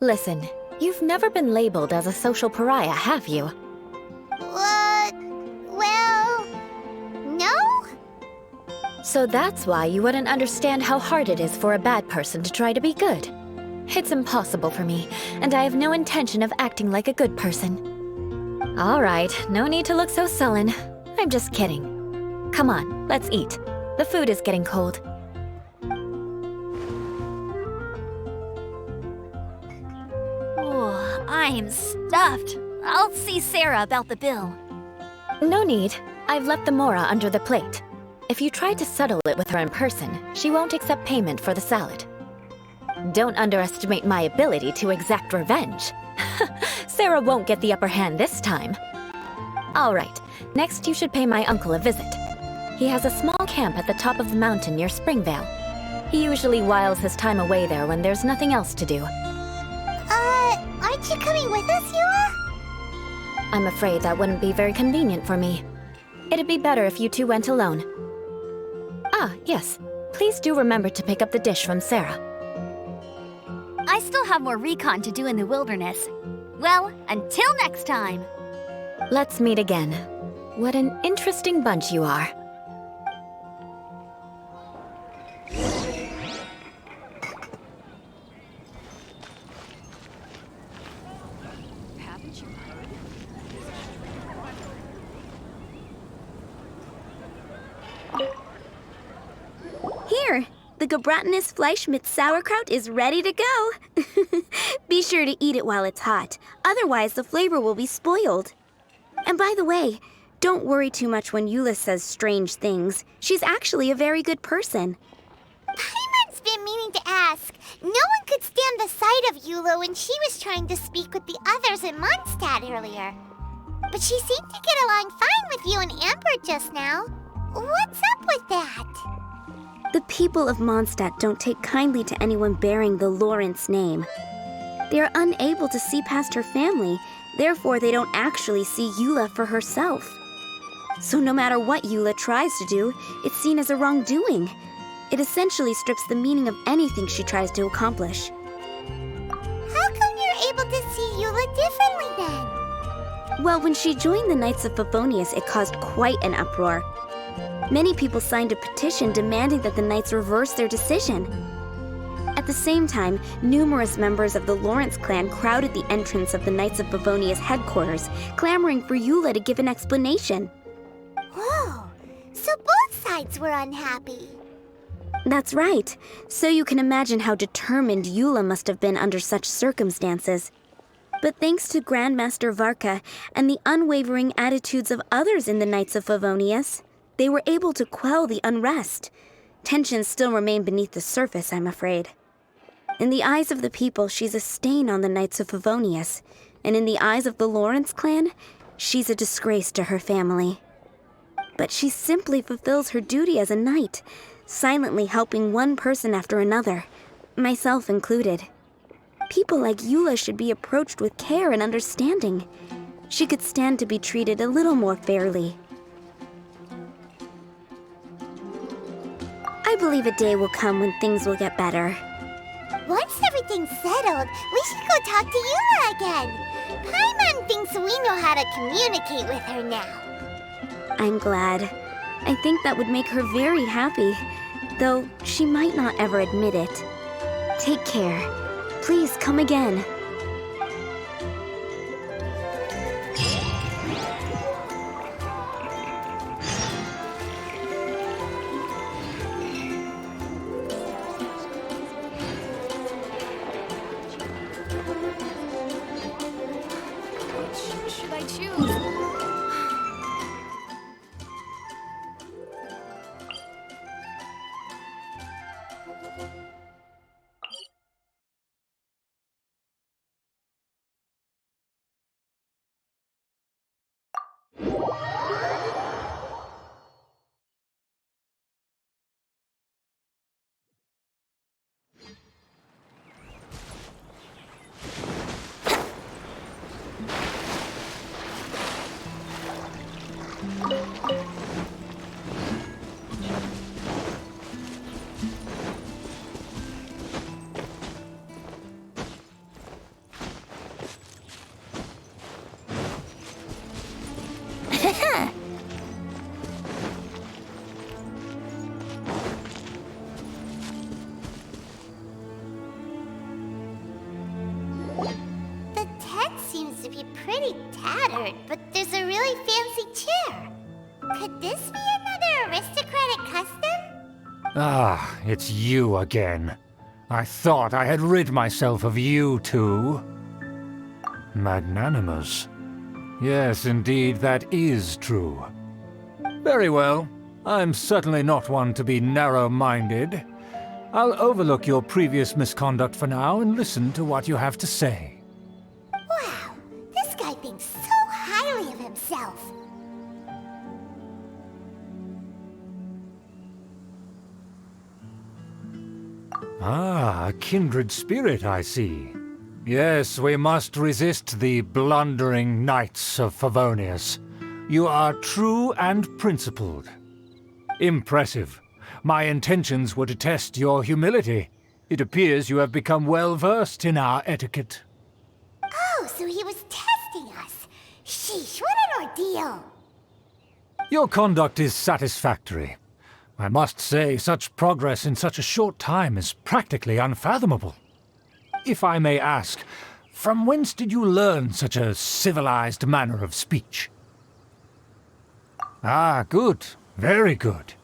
Listen, you've never been labeled as a social pariah, have you? Well, no? So that's why you wouldn't understand how hard it is for a bad person to try to be good. It's impossible for me, and I have no intention of acting like a good person. All right, no need to look so sullen. I'm just kidding. Come on, let's eat. The food is getting cold. Oh, I'm stuffed. I'll see Sarah about the bill. No need. I've left the mora under the plate. If you try to settle it with her in person, she won't accept payment for the salad. Don't underestimate my ability to exact revenge. Sarah won't get the upper hand this time. All right, next you should pay my uncle a visit. He has a small camp at the top of the mountain near Springvale. He usually whiles his time away there when there's nothing else to do. Aren't you coming with us, Eula? I'm afraid that wouldn't be very convenient for me. It'd be better if you two went alone. Ah, yes. Please do remember to pick up the dish from Sarah. I still have more recon to do in the wilderness. Well, until next time. Let's meet again. What an interesting bunch you are. Here, the Gebratenes Fleischmitz sauerkraut is ready to go. Be sure to eat it while it's hot, otherwise the flavor will be spoiled. And by the way, don't worry too much when Eula says strange things. She's actually a very good person. Paimon's been meaning to ask. No one could stand the sight of Eula when she was trying to speak with the others in Mondstadt earlier. But she seemed to get along fine with you and Amber just now. What's up with that? The people of Mondstadt don't take kindly to anyone bearing the Lawrence name. They are unable to see past her family, therefore they don't actually see Eula for herself. So no matter what Eula tries to do, it's seen as a wrongdoing. It essentially strips the meaning of anything she tries to accomplish. How come you're able to see Eula differently then? Well, when she joined the Knights of Favonius, it caused quite an uproar. Many people signed a petition demanding that the Knights reverse their decision. At the same time, numerous members of the Lawrence clan crowded the entrance of the Knights of Favonius headquarters, clamoring for Eula to give an explanation. Whoa, so both sides were unhappy. That's right. So you can imagine how determined Eula must have been under such circumstances. But thanks to Grandmaster Varka and the unwavering attitudes of others in the Knights of Favonius, they were able to quell the unrest. Tensions still remain beneath the surface, I'm afraid. In the eyes of the people, she's a stain on the Knights of Favonius, and in the eyes of the Lawrence clan, she's a disgrace to her family. But she simply fulfills her duty as a knight, silently helping one person after another, myself included. People like Eula should be approached with care and understanding. She could stand to be treated a little more fairly. I believe a day will come when things will get better. Once everything's settled, we should go talk to Eula again. Paimon thinks we know how to communicate with her now. I'm glad. I think that would make her very happy, though she might not ever admit it. Take care. Please come again. The tent seems to be pretty tattered, but there's a really fancy chair. Could this be another aristocratic custom? Ah, it's you again. I thought I had rid myself of you two. Magnanimous. Yes, indeed, that is true. Very well. I'm certainly not one to be narrow-minded. I'll overlook your previous misconduct for now and listen to what you have to say. Wow, this guy thinks so highly of himself. Ah, a kindred spirit, I see. Yes, we must resist the blundering knights of Favonius. You are true and principled. Impressive. My intentions were to test your humility. It appears you have become well-versed in our etiquette. Oh, so he was testing us. Sheesh, what an ordeal. Your conduct is satisfactory. I must say, such progress in such a short time is practically unfathomable. If I may ask, from whence did you learn such a civilized manner of speech? Ah, good. Very good.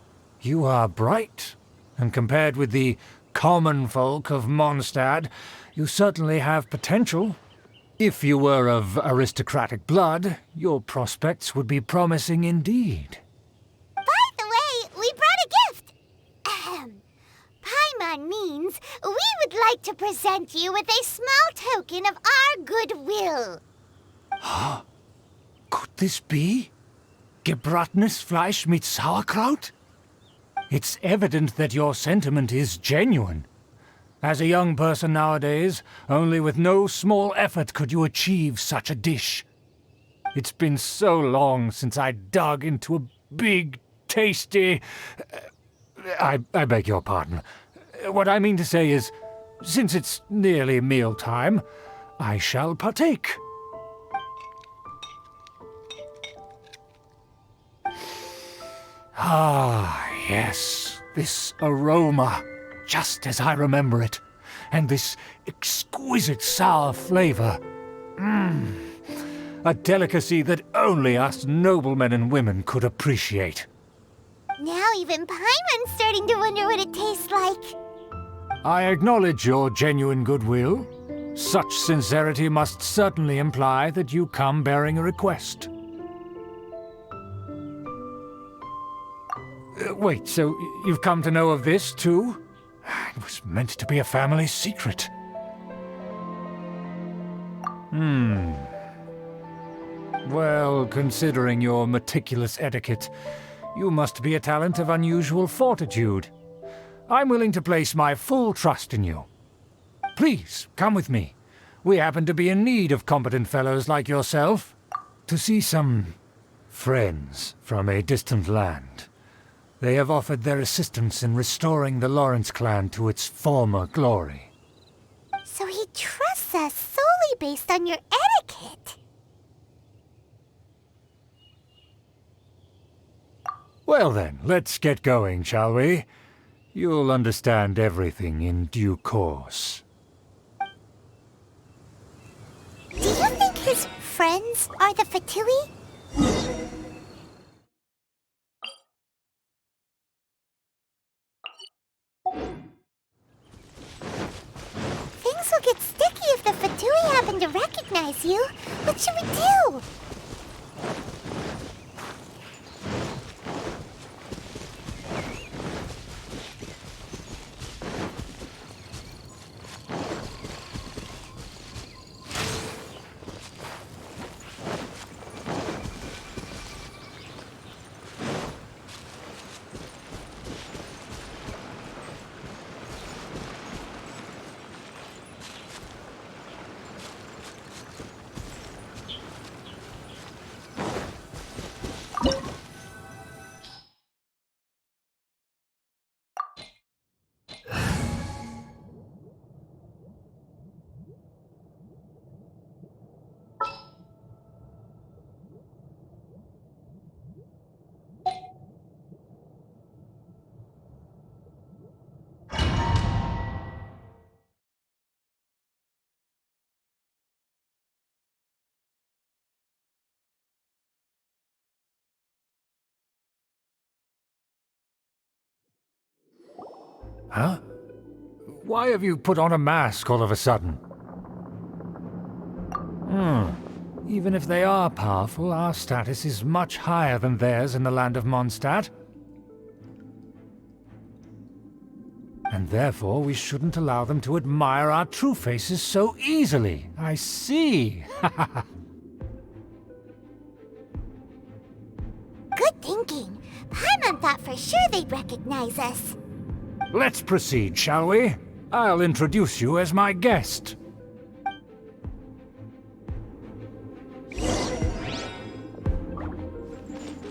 You are bright, and compared with the common folk of Mondstadt, you certainly have potential. If you were of aristocratic blood, your prospects would be promising indeed. By the way, we brought a gift. Paimon means we would like to present you with a small token of our goodwill. Could this be? Gebratenes Fleisch mit Sauerkraut? It's evident that your sentiment is genuine. As a young person nowadays, only with no small effort could you achieve such a dish. It's been so long since I dug into a big, tasty... I beg your pardon. What I mean to say is, since it's nearly mealtime, I shall partake. Ah, yes, this aroma, just as I remember it, and this exquisite sour flavor. A delicacy that only us noblemen and women could appreciate. Now even Paimon's starting to wonder what it tastes like. I acknowledge your genuine goodwill. Such sincerity must certainly imply that you come bearing a request. Wait, so you've come to know of this, too? It was meant to be a family secret. Well, considering your meticulous etiquette, you must be a talent of unusual fortitude. I'm willing to place my full trust in you. Please, come with me. We happen to be in need of competent fellows like yourself. To see some friends from a distant land. They have offered their assistance in restoring the Lawrence clan to its former glory. So he trusts us solely based on your etiquette. Well then, let's get going, shall we? You'll understand everything in due course. Do you think his friends are the Fatui? Things will get sticky if the Fatui happen to recognize you. What should we do? Huh? Why have you put on a mask all of a sudden? Even if they are powerful, our status is much higher than theirs in the land of Mondstadt. And therefore, we shouldn't allow them to admire our true faces so easily. I see. Good thinking. Paimon thought for sure they'd recognize us. Let's proceed, shall we? I'll introduce you as my guest.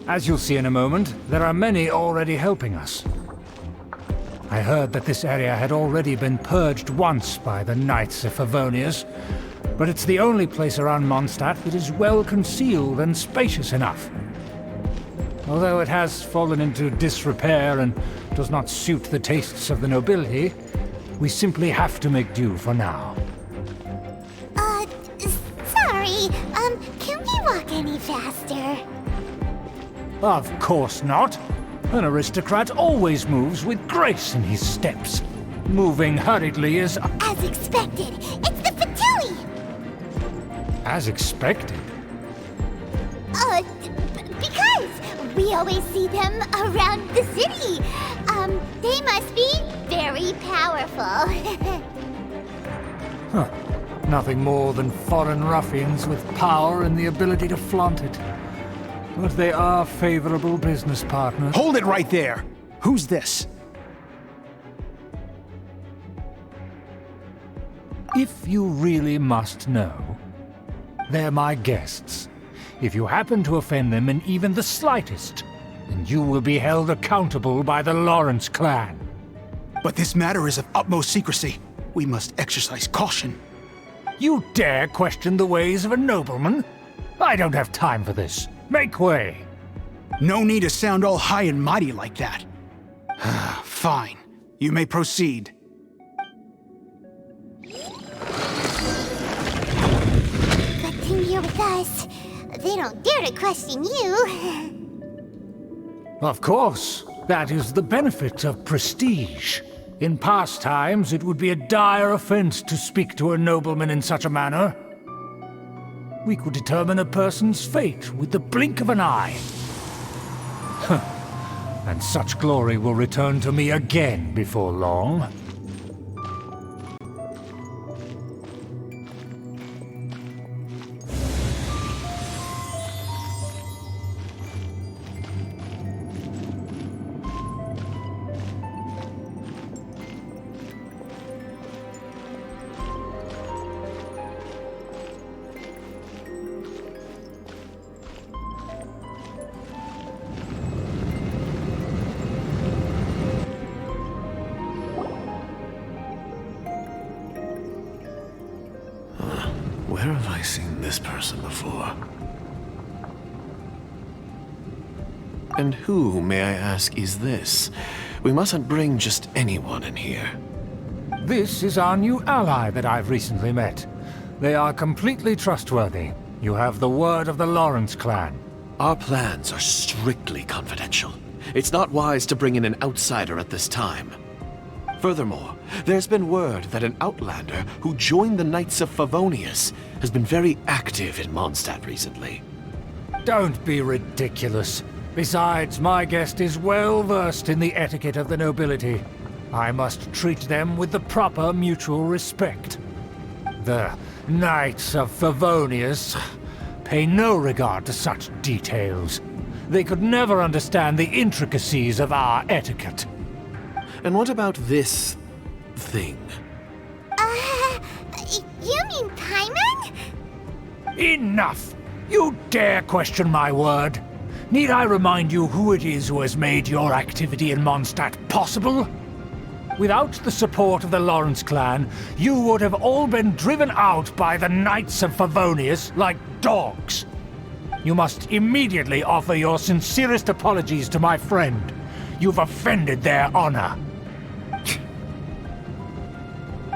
As you'll see in a moment, there are many already helping us. I heard that this area had already been purged once by the Knights of Favonius, but it's the only place around Mondstadt that is well concealed and spacious enough. Although it has fallen into disrepair and does not suit the tastes of the nobility, we simply have to make do for now. Sorry, can we walk any faster? Of course not. An aristocrat always moves with grace in his steps. Moving hurriedly is... As expected, it's the Fatui! As expected? Because we always see them around the city. They must be very powerful. Huh. Nothing more than foreign ruffians with power and the ability to flaunt it. But they are favorable business partners. Hold it right there! Who's this? If you really must know, they're my guests. If you happen to offend them in even the slightest, then you will be held accountable by the Lawrence clan. But this matter is of utmost secrecy. We must exercise caution. You dare question the ways of a nobleman? I don't have time for this. Make way! No need to sound all high and mighty like that. Fine. You may proceed. Good thing you're with us. They don't dare to question you. Of course. That is the benefit of prestige. In past times, it would be a dire offense to speak to a nobleman in such a manner. We could determine a person's fate with the blink of an eye. And such glory will return to me again before long. Where have I seen this person before? And who, may I ask, is this? We mustn't bring just anyone in here. This is our new ally that I've recently met. They are completely trustworthy. You have the word of the Lawrence clan. Our plans are strictly confidential. It's not wise to bring in an outsider at this time. Furthermore, there's been word that an outlander who joined the Knights of Favonius has been very active in Mondstadt recently. Don't be ridiculous. Besides, my guest is well versed in the etiquette of the nobility. I must treat them with the proper mutual respect. The Knights of Favonius pay no regard to such details. They could never understand the intricacies of our etiquette. And what about this thing? You mean Paimon? Enough! You dare question my word? Need I remind you who it is who has made your activity in Mondstadt possible? Without the support of the Lawrence clan, you would have all been driven out by the Knights of Favonius like dogs. You must immediately offer your sincerest apologies to my friend. You've offended their honor.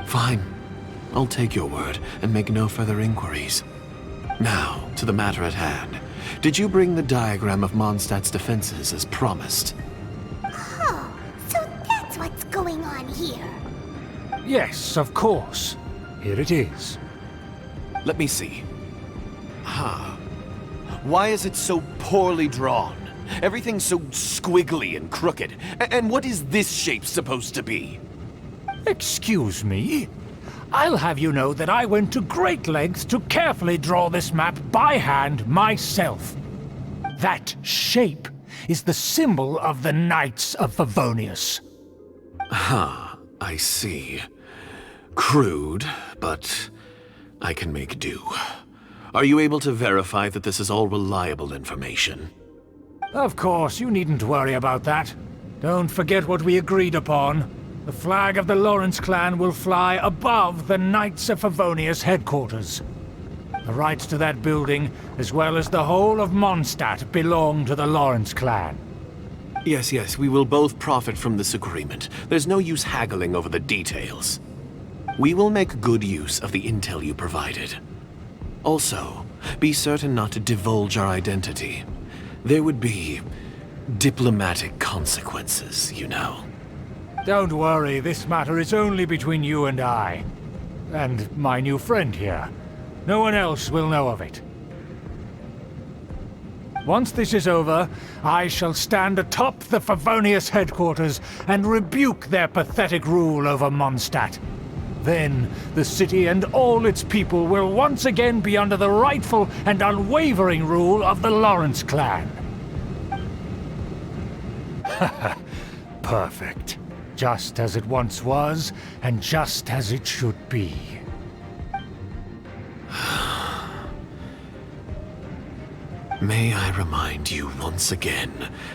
Fine. I'll take your word and make no further inquiries. Now, to the matter at hand. Did you bring the diagram of Mondstadt's defenses as promised? Oh, so that's what's going on here. Yes, of course. Here it is. Let me see. Why is it so poorly drawn? Everything's so squiggly and crooked. And what is this shape supposed to be? Excuse me? I'll have you know that I went to great lengths to carefully draw this map by hand myself. That shape is the symbol of the Knights of Favonius. I see. Crude, but I can make do. Are you able to verify that this is all reliable information? Of course, you needn't worry about that. Don't forget what we agreed upon. The flag of the Lawrence clan will fly above the Knights of Favonius headquarters. The rights to that building, as well as the whole of Mondstadt, belong to the Lawrence clan. Yes, we will both profit from this agreement. There's no use haggling over the details. We will make good use of the intel you provided. Also, be certain not to divulge our identity. There would be diplomatic consequences, you know. Don't worry, this matter is only between you and I. And my new friend here. No one else will know of it. Once this is over, I shall stand atop the Favonius headquarters and rebuke their pathetic rule over Mondstadt. Then, the city and all its people will once again be under the rightful and unwavering rule of the Lawrence clan. Perfect. Just as it once was, and just as it should be. May I remind you once again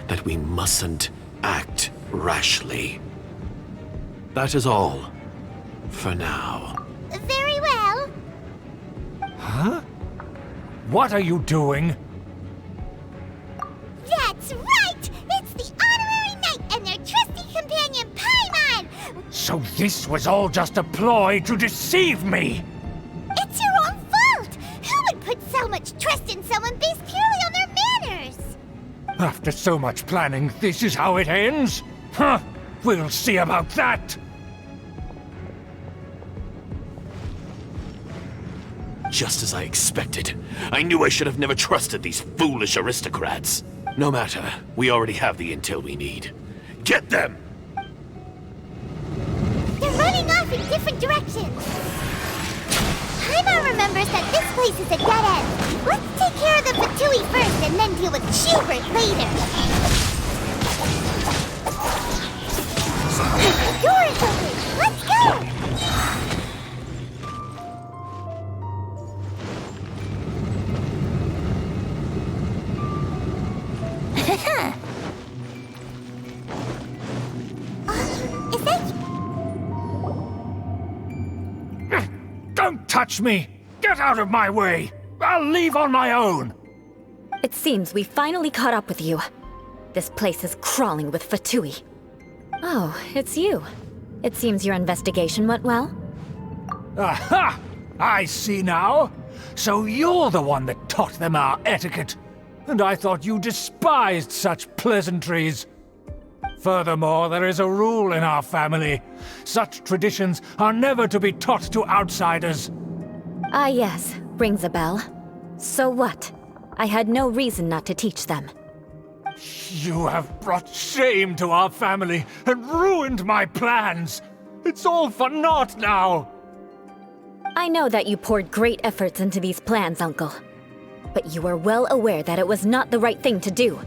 that we mustn't act rashly. That is all. For now. Very well. Huh? What are you doing? That's right! It's the Honorary Knight and their trusty companion, Paimon! So this was all just a ploy to deceive me! It's your own fault! Who would put so much trust in someone based purely on their manners? After so much planning, this is how it ends? Huh? We'll see about that! Just as I expected. I knew I should have never trusted these foolish aristocrats. No matter, we already have the intel we need. Get them! They're running off in different directions. Paimon remembers that this place is a dead end. Let's take care of the Fatui first and then deal with Schubert later. The door is open! Let's go! Is that... Don't touch me! Get out of my way! I'll leave on my own! It seems we finally caught up with you. This place is crawling with Fatui. Oh, it's you. It seems your investigation went well. Aha! I see now! So you're the one that taught them our etiquette. And I thought you despised such pleasantries. Furthermore, there is a rule in our family. Such traditions are never to be taught to outsiders. Ah yes, rings a bell. So what? I had no reason not to teach them. You have brought shame to our family and ruined my plans. It's all for naught now. I know that you poured great efforts into these plans, Uncle. But you were well aware that it was not the right thing to do.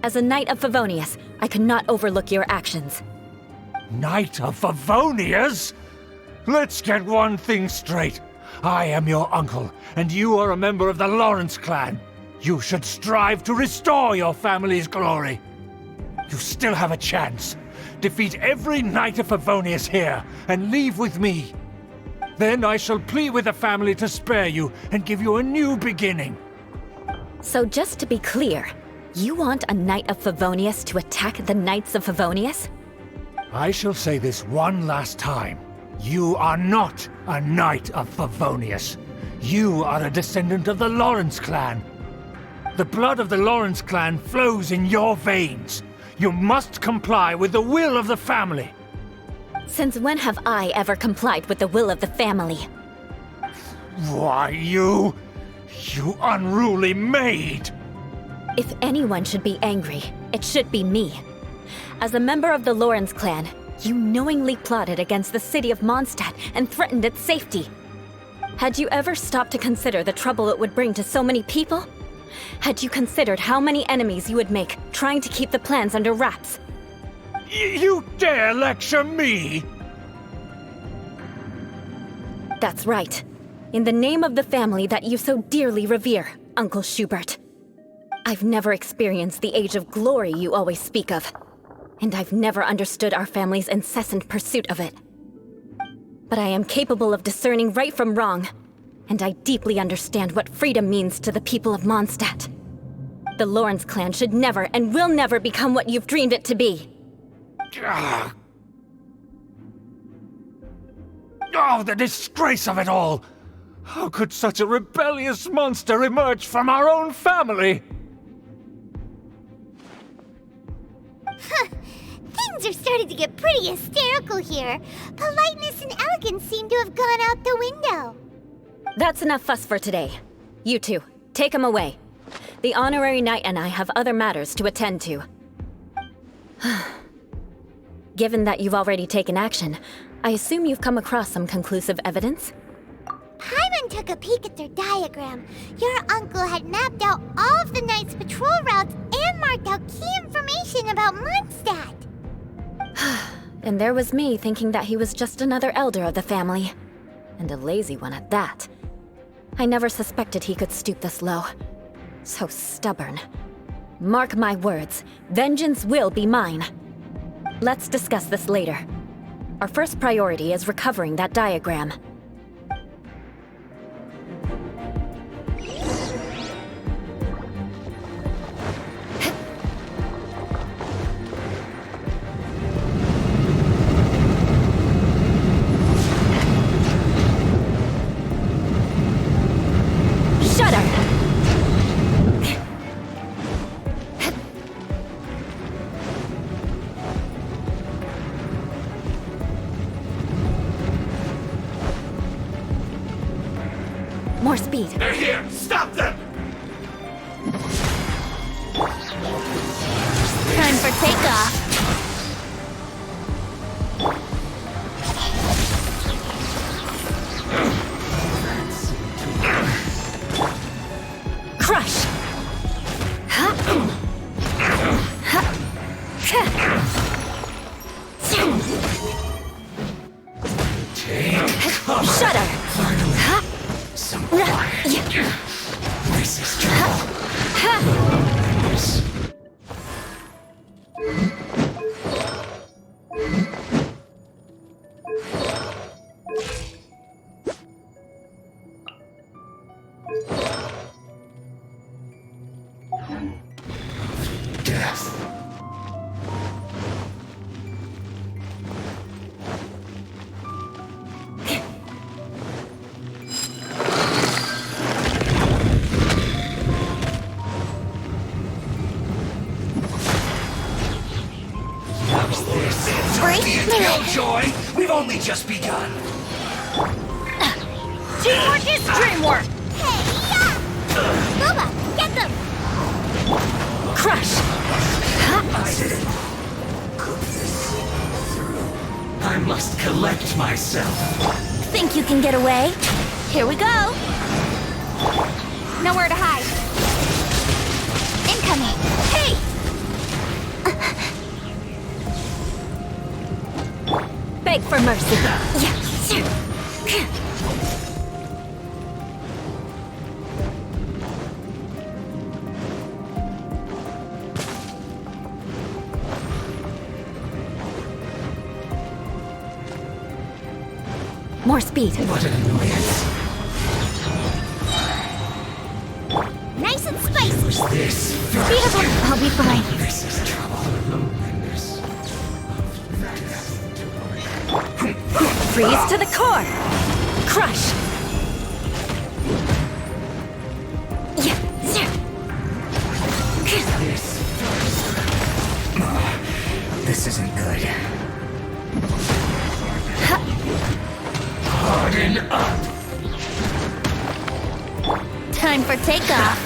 As a Knight of Favonius, I could not overlook your actions. Knight of Favonius? Let's get one thing straight. I am your uncle, and you are a member of the Lawrence clan. You should strive to restore your family's glory. You still have a chance. Defeat every Knight of Favonius here, and leave with me. Then I shall plead with the family to spare you and give you a new beginning. So just to be clear, you want a Knight of Favonius to attack the Knights of Favonius? I shall say this one last time. You are not a Knight of Favonius. You are a descendant of the Lawrence clan. The blood of the Lawrence clan flows in your veins. You must comply with the will of the family. Since when have I ever complied with the will of the family? Why, you unruly maid! If anyone should be angry, it should be me. As a member of the Lawrence clan, you knowingly plotted against the city of Mondstadt and threatened its safety. Had you ever stopped to consider the trouble it would bring to so many people? Had you considered how many enemies you would make trying to keep the plans under wraps? You dare lecture me? That's right. In the name of the family that you so dearly revere, Uncle Schubert. I've never experienced the age of glory you always speak of, and I've never understood our family's incessant pursuit of it. But I am capable of discerning right from wrong, and I deeply understand what freedom means to the people of Mondstadt. The Lawrence clan should never and will never become what you've dreamed it to be. Oh, the disgrace of it all! How could such a rebellious monster emerge from our own family? Things are starting to get pretty hysterical here. Politeness and elegance seem to have gone out the window. That's enough fuss for today. You two, take him away. The honorary knight and I have other matters to attend to. Given that you've already taken action, I assume you've come across some conclusive evidence? Paimon took a peek at their diagram. Your uncle had mapped out all of the Knight's patrol routes and marked out key information about Mondstadt. And there was me thinking that he was just another elder of the family. And a lazy one at that. I never suspected he could stoop this low. So stubborn. Mark my words, vengeance will be mine. Let's discuss this later. Our first priority is recovering that diagram. More speed. They're here! Stop them! Time for takeoff. Crush! Shudder! Some quiet. This is trouble. Death. Killjoy, we've only just begun. Teamwork is dreamwork! Hey, yeah! Boba, get them! Crush! I didn't cook this through. I must collect myself. Think you can get away? Here we go! Nowhere to hide. Incoming! Hey! Beg for mercy. More speed. What an annoyance. Nice and spicy! Was this Speed up, I'll be fine. This is trouble. Loneliness. Freeze to the core. Crush. This isn't good. Time for takeoff.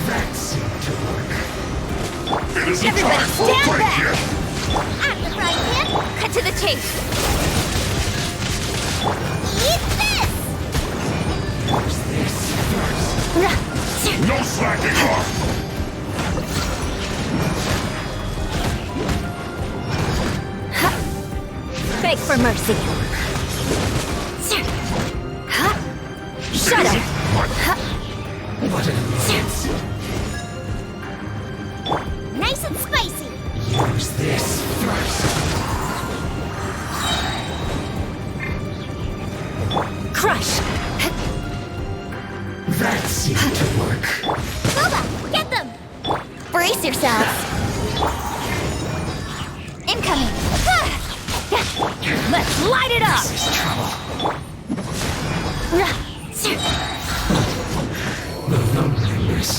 That seemed to work. It isn't Everybody time for stand a break back! yet. I'm the frying pan. Cut to the chase. Eat this! What's this first? No slacking off! Beg for mercy. Shut up! What an annoyance. Nice and spicy. Use this first. Crush! That seemed to work. Boba, get them! Brace yourselves. Incoming. Let's light it up! This is trouble. The loneliness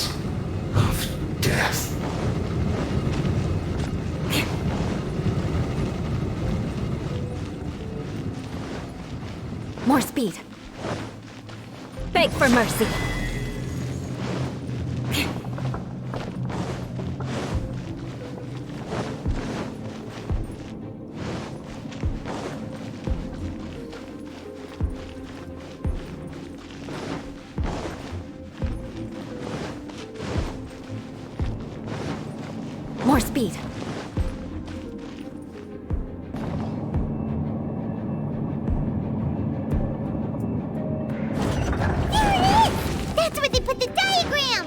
of death. More speed. Beg for mercy. More speed. There it is! That's where they put the diagram!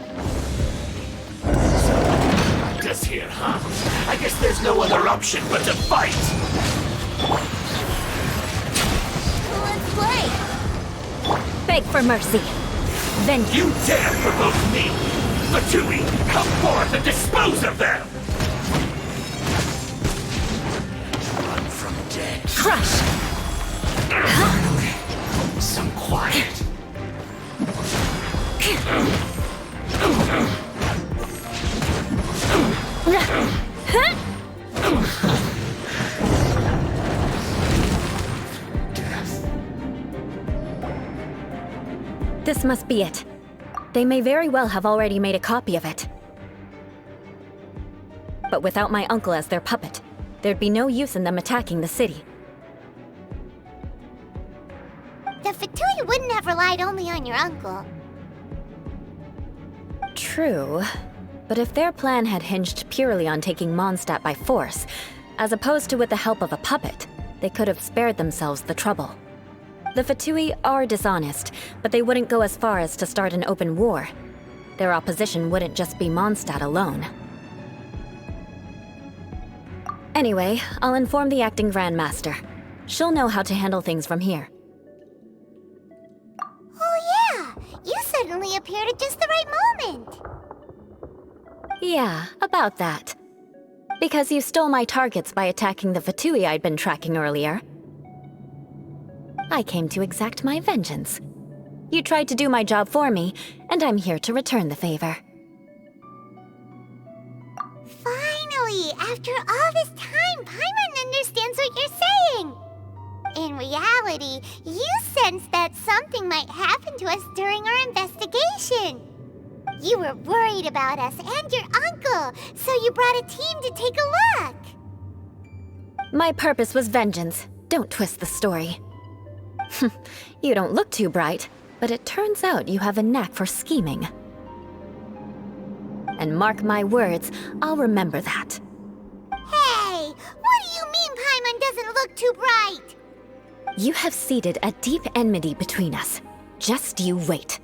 Just here, huh? I guess there's no other option but to fight! Let's play! Beg for mercy. Vengeance. You dare provoke me! Fatui, come forth and dispose of them! Run from dead. Crush! Finally, some quiet. Death. This must be it. They may very well have already made a copy of it. But without my uncle as their puppet, there'd be no use in them attacking the city. The Fatui wouldn't have relied only on your uncle. True. But if their plan had hinged purely on taking Mondstadt by force, as opposed to with the help of a puppet, they could have spared themselves the trouble. The Fatui are dishonest, but they wouldn't go as far as to start an open war. Their opposition wouldn't just be Mondstadt alone. Anyway, I'll inform the acting Grandmaster. She'll know how to handle things from here. Oh yeah! You suddenly appeared at just the right moment! Yeah, about that. Because you stole my targets by attacking the Fatui I'd been tracking earlier. I came to exact my vengeance. You tried to do my job for me, and I'm here to return the favor. Finally! After all this time, Paimon understands what you're saying! In reality, you sensed that something might happen to us during our investigation. You were worried about us and your uncle, so you brought a team to take a look. My purpose was vengeance. Don't twist the story. You don't look too bright, but it turns out you have a knack for scheming. And mark my words, I'll remember that. Hey, what do you mean Paimon doesn't look too bright? You have seeded a deep enmity between us. Just you wait.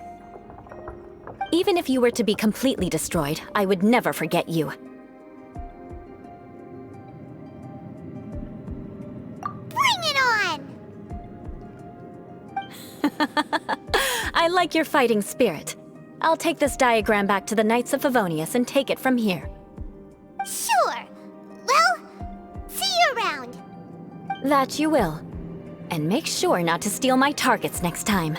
Even if you were to be completely destroyed, I would never forget you. Bring it on! I like your fighting spirit. I'll take this diagram back to the Knights of Favonius and take it from here. Sure. Well, see you around. That you will. And make sure not to steal my targets next time.